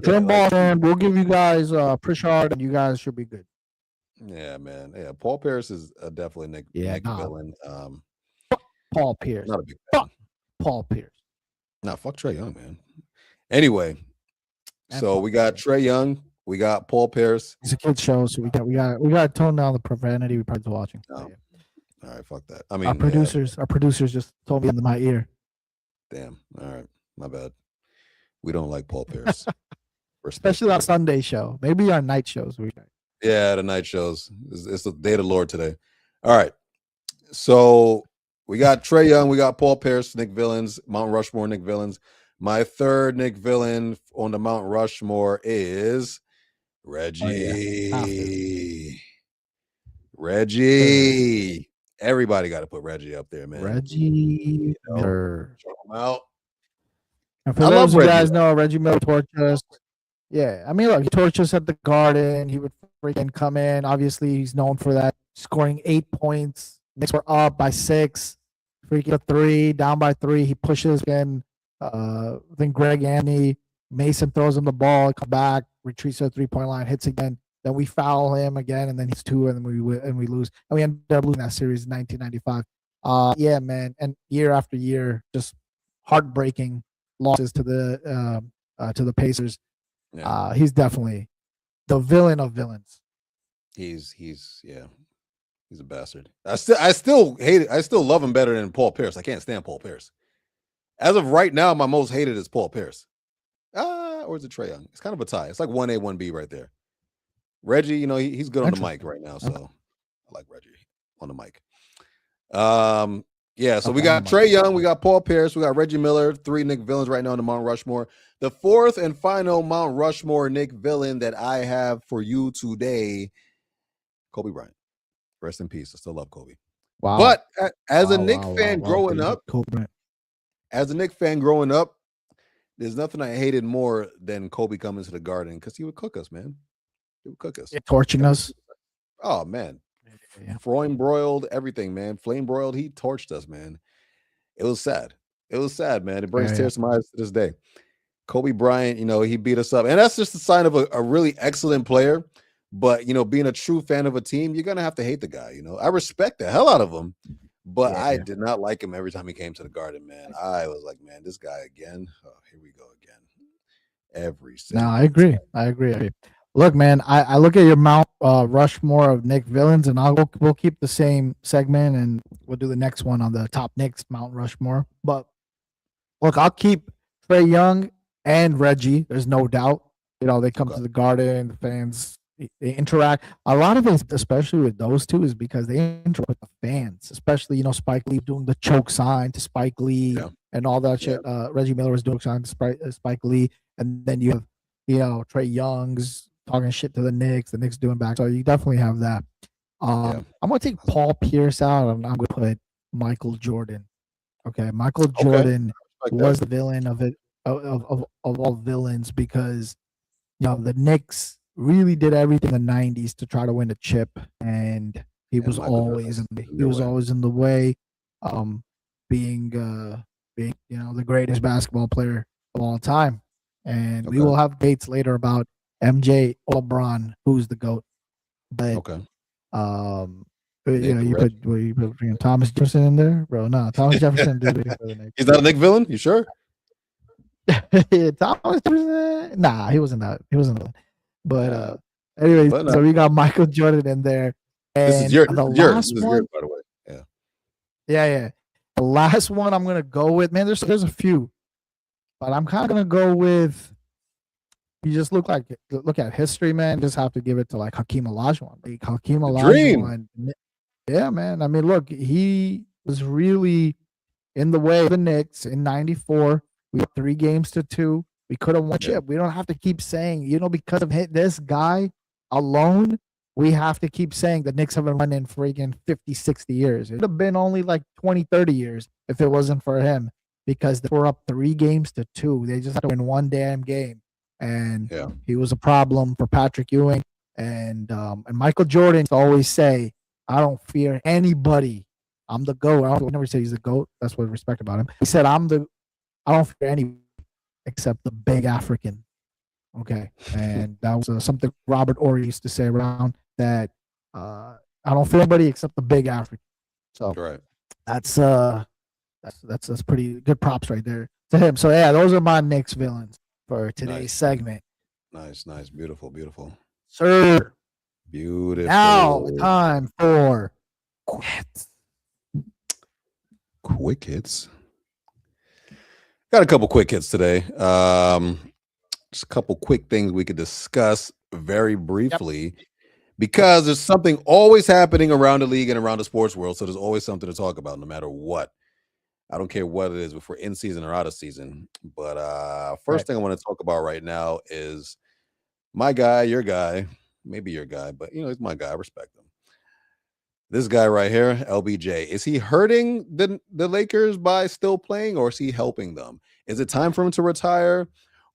Trade him Boston. We'll give you guys Pritchard, and you guys should be good. Yeah, man. Yeah, Paul Pierce is definitely Knicks villain. Paul Pierce. Not a big fan. Paul Pierce. Nah, fuck Trae Young, man. Anyway, so we got Trae Young. We got Paul Pierce. It's a kid's show, so we got to tone down the profanity we probably watching. Oh. All right, fuck that. I mean, our producers just told me into my ear. Damn. All right, my bad. We don't like Paul Pierce, especially that Sunday show. Maybe our night shows. Yeah, the night shows. It's the day of the Lord today. All right, so we got Trae Young. We got Paul Pierce, Knicks villains. Mount Rushmore, Knicks villains. My third Knicks villain on the Mount Rushmore is Reggie. Oh, yeah. Reggie. Everybody got to put Reggie up there, man. Reggie Miller. Check him out. And for those of you guys know, Reggie Miller torched us. Yeah, I mean, look, he torched us at the Garden. He would freaking come in. Obviously, he's known for that, scoring 8 points. Knicks were up by 6. Freaking a 3, down by 3. He pushes again. I think Greg Anthony, Mason throws him the ball, come back, retreats to the 3-point line, hits again. Then we foul him again, and then he's 2, and then we lose. And we ended up losing that series in 1995. Yeah, man. And year after year, just heartbreaking losses to the Pacers. Yeah. He's definitely the villain of villains. He's a bastard. I still hate it. I still love him better than Paul Pierce. I can't stand Paul Pierce. As of right now, my most hated is Paul Pierce. Or is it Trae Young? It's kind of a tie. It's like 1A, 1B right there. Reggie, he's good on the mic right now, so I like Reggie on the mic. Yeah, so we got Trae Young, we got Paul Pierce, we got Reggie Miller, 3 Knicks villains right now on the Mount Rushmore. The fourth and final Mount Rushmore Knicks villain that I have for you today, Kobe Bryant. Rest in peace. I still love Kobe. Wow. But as a Knicks fan growing up, there's nothing I hated more than Kobe coming to the Garden because he would cook us, man. He would cook us. Yeah, torching us. Oh, man. Yeah. Flame broiled, everything, man. Flame broiled. He torched us, man. It was sad. It was sad, man. It brings tears to my eyes to this day. Kobe Bryant, he beat us up. And that's just a sign of a really excellent player. But, being a true fan of a team, you're going to have to hate the guy. I respect the hell out of him. But I did not like him every time he came to the Garden, man. I was like, man, this guy again. Oh, here we go again. Every single I agree. Look, man, I look at your Mount Rushmore of Knicks villains, and we'll keep the same segment, and we'll do the next one on the top Knicks Mount Rushmore. But look, I'll keep Trae Young and Reggie. There's no doubt. They come to the Garden, the fans. They interact. A lot of it, especially with those two, is because they interact with the fans. Especially, Spike Lee doing the choke sign to Spike Lee. and all that Yeah. shit. Reggie Miller was doing on Spike Lee, and then you have Trey Young's talking shit to the Knicks doing back. So you definitely have that. Yeah. I'm gonna take Paul Pierce out, and I'm gonna put Michael Jordan. Okay, Michael Okay. Jordan Like was that. the villain of all villains because the Knicks really did everything in the '90s to try to win a chip, and he And was Michael Jordan always in he their was way. always in the way, um, being the greatest basketball player of all time. And we Okay. will have debates later about MJ or LeBron, who's the GOAT. But Okay. um, Nick, you Reggie. put Thomas Jefferson in there, bro. No, Thomas Jefferson did it for the Knicks. He's not a Nick villain? You sure? Thomas Jefferson, nah, he wasn't that. He wasn't that. But Yeah, anyways, but no, so we got Michael Jordan in there, this is and your the this is yours. last This is yours, one, by the way. Yeah. yeah, the last one I'm gonna go with. Man, there's a few, but I'm kind of gonna go with. You just look at history, man. Just have to give it to like Hakeem Olajuwon. Like Hakeem The dream. Olajuwon, yeah, man. I mean, look, he was really in the way of the Knicks in '94. We had 3-2. We could have won Yeah. chip. We don't have to keep saying, because of this guy alone, we have to keep saying the Knicks haven't won in freaking 50, 60 years. It would have been only like 20, 30 years if it wasn't for him because they were up 3-2. They just had to win one damn game. And Yeah. he was a problem for Patrick Ewing. And Michael Jordan used to always say, I don't fear anybody. I'm the GOAT. I don't never say he's the GOAT. That's what I respect about him. He said, I don't fear anybody except the big African. Okay. And that was something Robert Ory used to say around that I don't fear anybody except the big African. So Right. that's pretty good props right there to him. So yeah, those are my Knicks villains for today's Nice. segment. Nice. Beautiful. Sir. Beautiful. Now time for quits. Quick hits. Got a couple quick hits today. Just a couple quick things we could discuss very briefly because there's something always happening around the league and around the sports world. So there's always something to talk about no matter what. I don't care what it is, if we're in season or out of season. But first thing I want to talk about right now is my guy, your guy, maybe your guy, but he's my guy. I respect him. This guy right here, LBJ, is he hurting the Lakers by still playing, or is he helping them? Is it time for him to retire,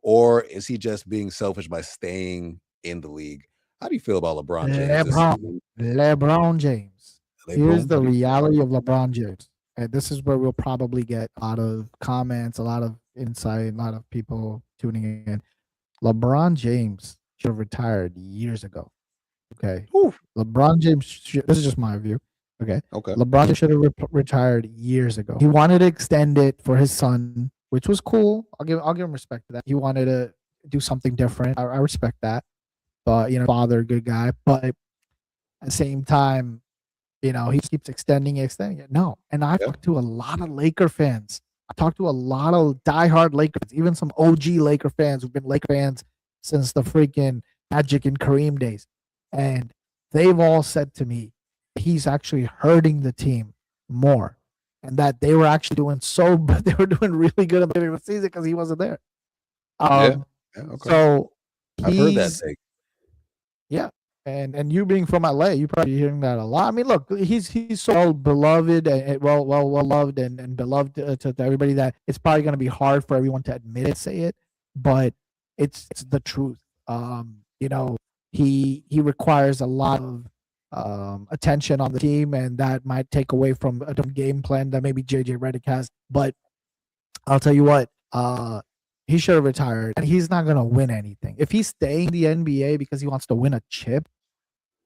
or is he just being selfish by staying in the league? How do you feel about LeBron James? LeBron James. Here's the LeBron? reality of LeBron James. And this is where we'll probably get a lot of comments, a lot of insight, a lot of people tuning in. LeBron James should have retired years ago. Okay. Oof. LeBron James, this is just my view. Okay. Okay. LeBron James should have retired years ago. He wanted to extend it for his son, which was cool. I'll give him respect to that. He wanted to do something different. I respect that. But father, good guy. But at the same time, he keeps extending it. No. And I talked to a lot of Laker fans. I talked to a lot of diehard Lakers, even some OG Laker fans who've been Laker fans since the freaking Magic and Kareem days. And they've all said to me, he's actually hurting the team more. And that they were actually they were doing really good at the beginning of the season because he wasn't there. Okay. So I've heard that take. Yeah. And you being from LA, you're probably hearing that a lot. I mean, look, he's so beloved and well loved and beloved to everybody that it's probably going to be hard for everyone to admit it, say it, but it's the truth. He requires a lot of attention on the team, and that might take away from a game plan that maybe JJ Redick has. But I'll tell you what, he should have retired, and he's not going to win anything. If he's staying in the NBA because he wants to win a chip,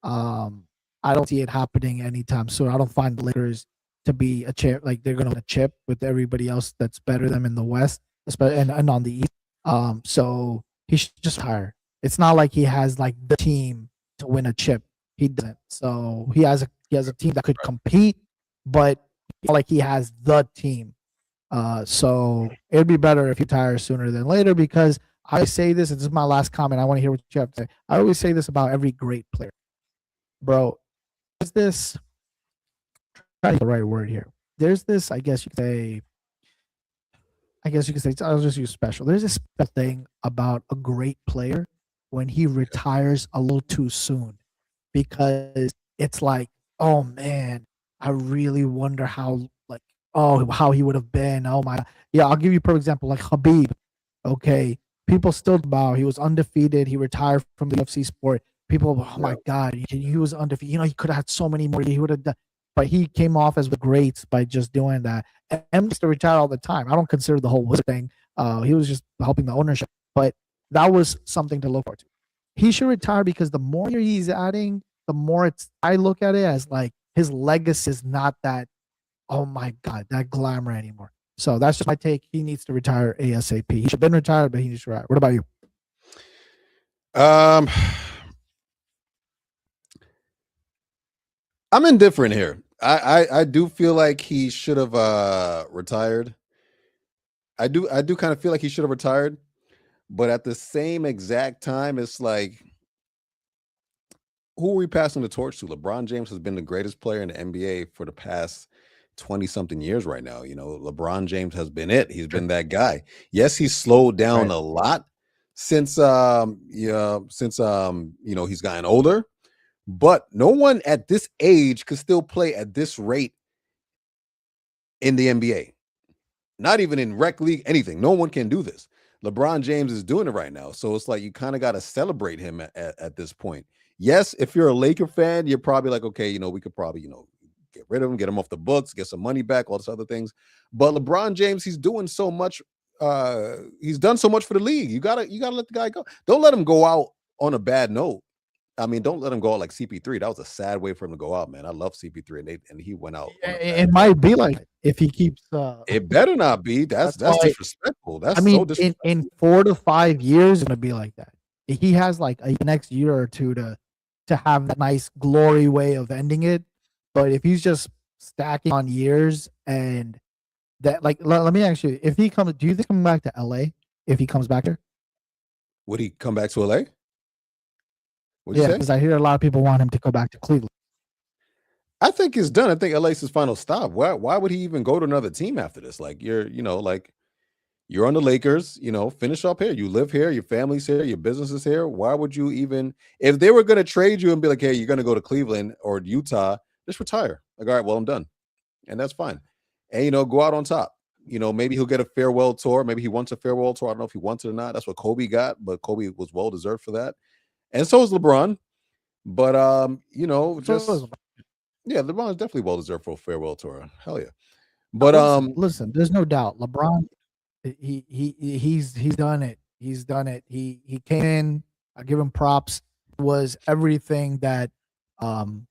I don't see it happening anytime soon. I don't find the Lakers to be a chip, like they're going to win a chip with everybody else that's better than them in the West, and on the East. So he should just retire. It's not like he has like the team to win a chip. He doesn't. So he has a team that could compete, but it's not like he has the team. So it'd be better if he retires sooner than later because I say this, and this is my last comment. I want to hear what you have to say. I always say this about every great player. Bro, there's this, trying to get the right word here. There's this, I guess you could say, I guess you could say I'll just use special. There's a special thing about a great player when he retires a little too soon, because it's like, oh man, I really wonder how, like, oh, how he would have been. Oh my, yeah, I'll give you a perfect example, like Habib. Okay, people still about he was undefeated. He retired from the UFC sport. People, oh Yeah. my god, he was undefeated. He could have had so many more. He would have done, but he came off as the greats by just doing that. M used to retire all the time. I don't consider the whole wizard thing. He was just helping the ownership, but that was something to look forward to. He should retire because the more he's adding, the more it's. I look at it as like his legacy is not that. Oh my god, that glamour anymore. So that's just my take. He needs to retire ASAP. He should have been retired, but he needs to retire. What about you? Um, I'm indifferent here. I do feel like he should have retired. I do kind of feel like he should have retired, but at the same exact time, it's like, who are we passing the torch to? LeBron James has been the greatest player in the NBA for the past 20 something years right now. LeBron James has been it. He's been that guy. Yes, he's slowed down a lot since he's gotten older, but no one at this age could still play at this rate in the NBA. Not even in rec league, anything. No one can do this. LeBron James is doing it right now. So it's like you kind of got to celebrate him at this point. Yes, if you're a Laker fan, you're probably like, okay, we could probably, get rid of him, get him off the books, get some money back, all this other things. But LeBron James, he's doing so much. He's done so much for the league. You gotta let the guy go. Don't let him go out on a bad note. I mean, don't let him go out like CP3. That was a sad way for him to go out, man. I love CP3, and he went out. It might be like if he keeps. It better not be. That's disrespectful. That's so disrespectful. In 4 to 5 years, it's gonna be like that. He has like a next year or two to have that nice glory way of ending it. But if he's just stacking on years, and that, like, let me ask you, if he comes, do you think coming back to LA? If he comes back here, would he come back to LA? Yeah, because I hear a lot of people want him to go back to Cleveland. I think he's done. I think LA's his final stop. Why would he even go to another team after this? Like, you're on the Lakers, finish up here. You live here, your family's here, your business is here. Why would you even, if they were going to trade you and be like, hey, you're going to go to Cleveland or Utah, just retire. Like, all right, well, I'm done. And that's fine. And, go out on top. Maybe he'll get a farewell tour. Maybe he wants a farewell tour. I don't know if he wants it or not. That's what Kobe got, but Kobe was well deserved for that. And so is LeBron. But, LeBron is definitely well deserved for a farewell tour. Hell yeah. But listen, there's no doubt LeBron, he's done it. He's done it. He came in. I give him props. Was everything that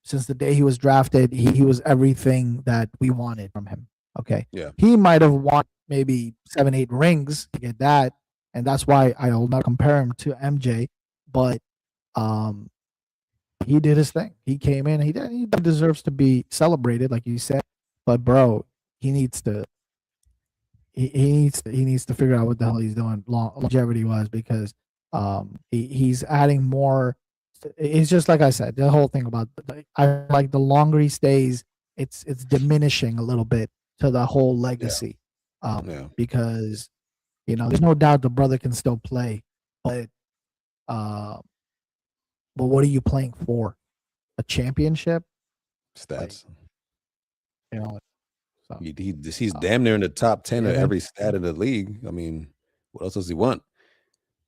since the day he was drafted, he was everything that we wanted from him. Okay. Yeah. He might have won maybe 7, 8 rings to get that, and that's why I'll not compare him to MJ. But he did his thing. He came in. He deserves to be celebrated, like you said. But bro, he needs to. He needs to figure out what the hell he's doing longevity wise, because he's adding more. It's just like I said, the whole thing about I like the longer he stays, it's diminishing a little bit to the whole legacy. Because there's no doubt the brother can still play, but what are you playing for? A championship? Stats. So. He's damn near in the top 10 of every stat in the league. I mean, what else does he want?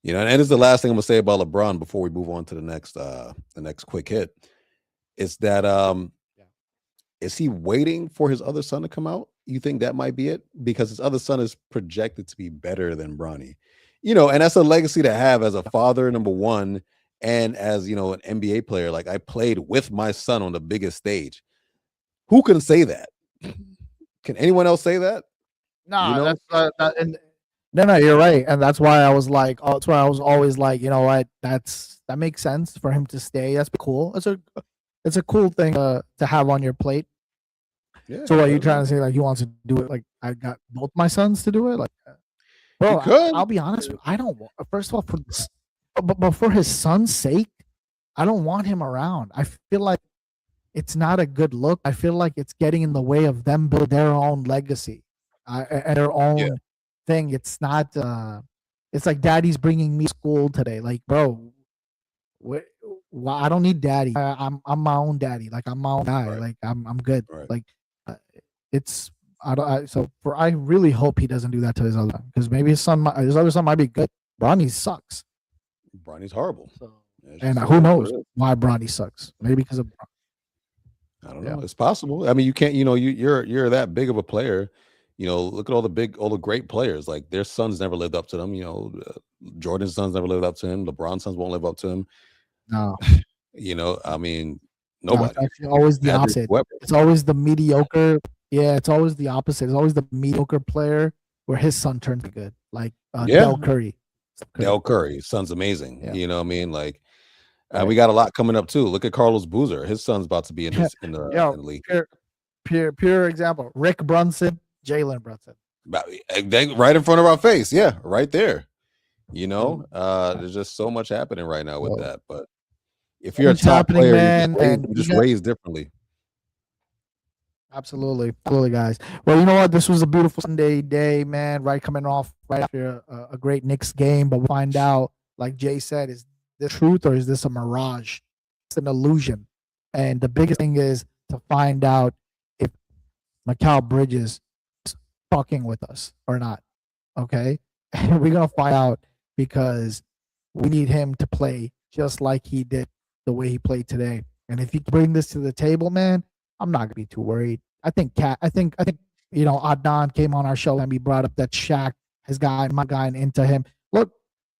And it's the last thing I'm gonna say about LeBron before we move on to the next quick hit. Is that is he waiting for his other son to come out? You think that might be it? Because his other son is projected to be better than Bronny. And that's a legacy to have as a father, number one, and as an NBA player. Like, I played with my son on the biggest stage. Who can say that? Can anyone else say that? No, that's no, you're right, and that's why I was like, that's why I was always like, what, that makes sense for him to stay. That's cool. It's a cool thing to have on your plate. Yeah, so what are you trying to say? Like, he wants to do it? Like, I got both my sons to do it? Like, bro, I'll be honest with you. I don't want. First of all, but for his son's sake, I don't want him around. I feel like it's not a good look. I feel like it's getting in the way of them build their own legacy and their own thing. It's not. It's like daddy's bringing me to school today. Like, bro, what? Well, I don't need daddy. I'm my own daddy. Like, I'm my own guy. Right. Like, I'm good. Right. Like, it's I don't. So for I really hope he doesn't do that to his other son, because maybe his other son might be good. Bronny sucks. Bronny's horrible. So, It's and just who what knows it is. why Bronny sucks? Maybe because of I don't yeah. know. It's possible. I mean, you can't. You're that big of a player. Look at all the great players. Like their sons never lived up to them. Jordan's sons never lived up to him. LeBron's sons won't live up to him. No, I mean, no, it's nobody. actually always the Magic, opposite. whoever. It's always the mediocre. Yeah, it's always the opposite. It's always the mediocre player where his son turns good, like Yeah. Del Curry. Del Curry, his son's amazing. Yeah. You know what I mean? Like, Right. we got a lot coming up too. Look at Carlos Boozer. His son's about to be in the Yo, league. pure example. Rick Brunson, Jalen Brunson. Right in front of our face. Yeah, right there. There's just so much happening right now with that. But if you're a top player, man, you're just raised differently. Absolutely, guys. Well, you know what? This was a beautiful Sunday day, man. Right, coming off right after a great Knicks game, but we'll find out, like Jay said, is this truth or is this a mirage? It's an illusion, and the biggest thing is to find out if Mikal Bridges is talking with us or not. Okay, and we're gonna find out because we need him to play just like he did the way he played today. And if you bring this to the table, man, I'm not gonna be too worried. I think Adnan came on our show and he brought up that Shaq has gotten into him. Look,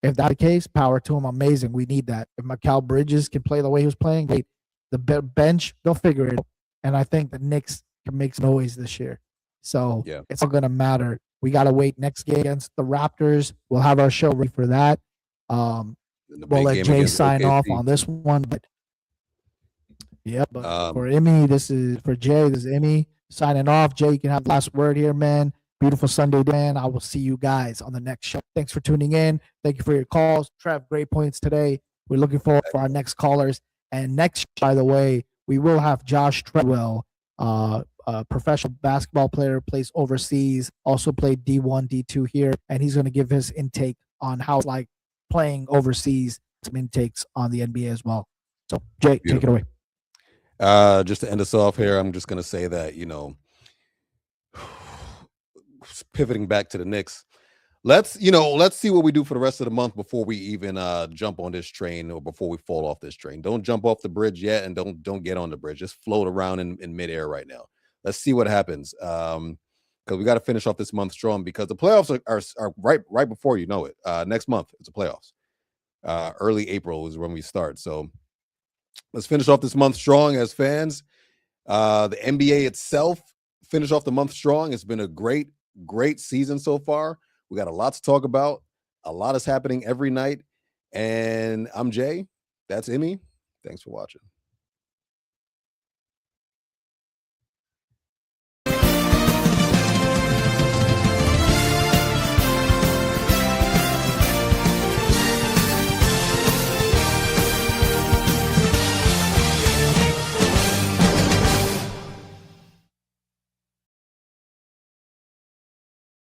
if that's the case, power to him. Amazing. We need that. If Mikal Bridges can play the way he was playing, great. The bench, they'll figure it out. And I think the Knicks can make some noise this year. So it's all gonna matter. We gotta wait next game against the Raptors. We'll have our show ready for that. We'll let Jay sign off on this one, but but for Immi, this is for Jay. This is Immi signing off. Jay, you can have the last word here, man. Beautiful Sunday, Dan. I will see you guys on the next show. Thanks for tuning in. Thank you for your calls. Trev, great points today. We're looking forward for our next callers. And next, by the way, we will have Josh Treadwell, a professional basketball player, plays overseas, also played D1, D2 here, and he's going to give his intake on how it's like playing overseas, some intakes on the NBA as well. So, Jay, take it away. Just to end us off here, I'm just going to say that, pivoting back to the Knicks, let's see what we do for the rest of the month before we even jump on this train or before we fall off this train. Don't jump off the bridge yet, and don't get on the bridge. Just float around in midair right now. Let's see what happens. Because we got to finish off this month strong, because the playoffs are right before you know it. Next month it's the playoffs. Early April is when we start. So let's finish off this month strong as fans. The NBA itself finish off the month strong. It's been a great season so far. We got a lot to talk about. A lot is happening every night. And I'm Jay. That's Immi. Thanks for watching.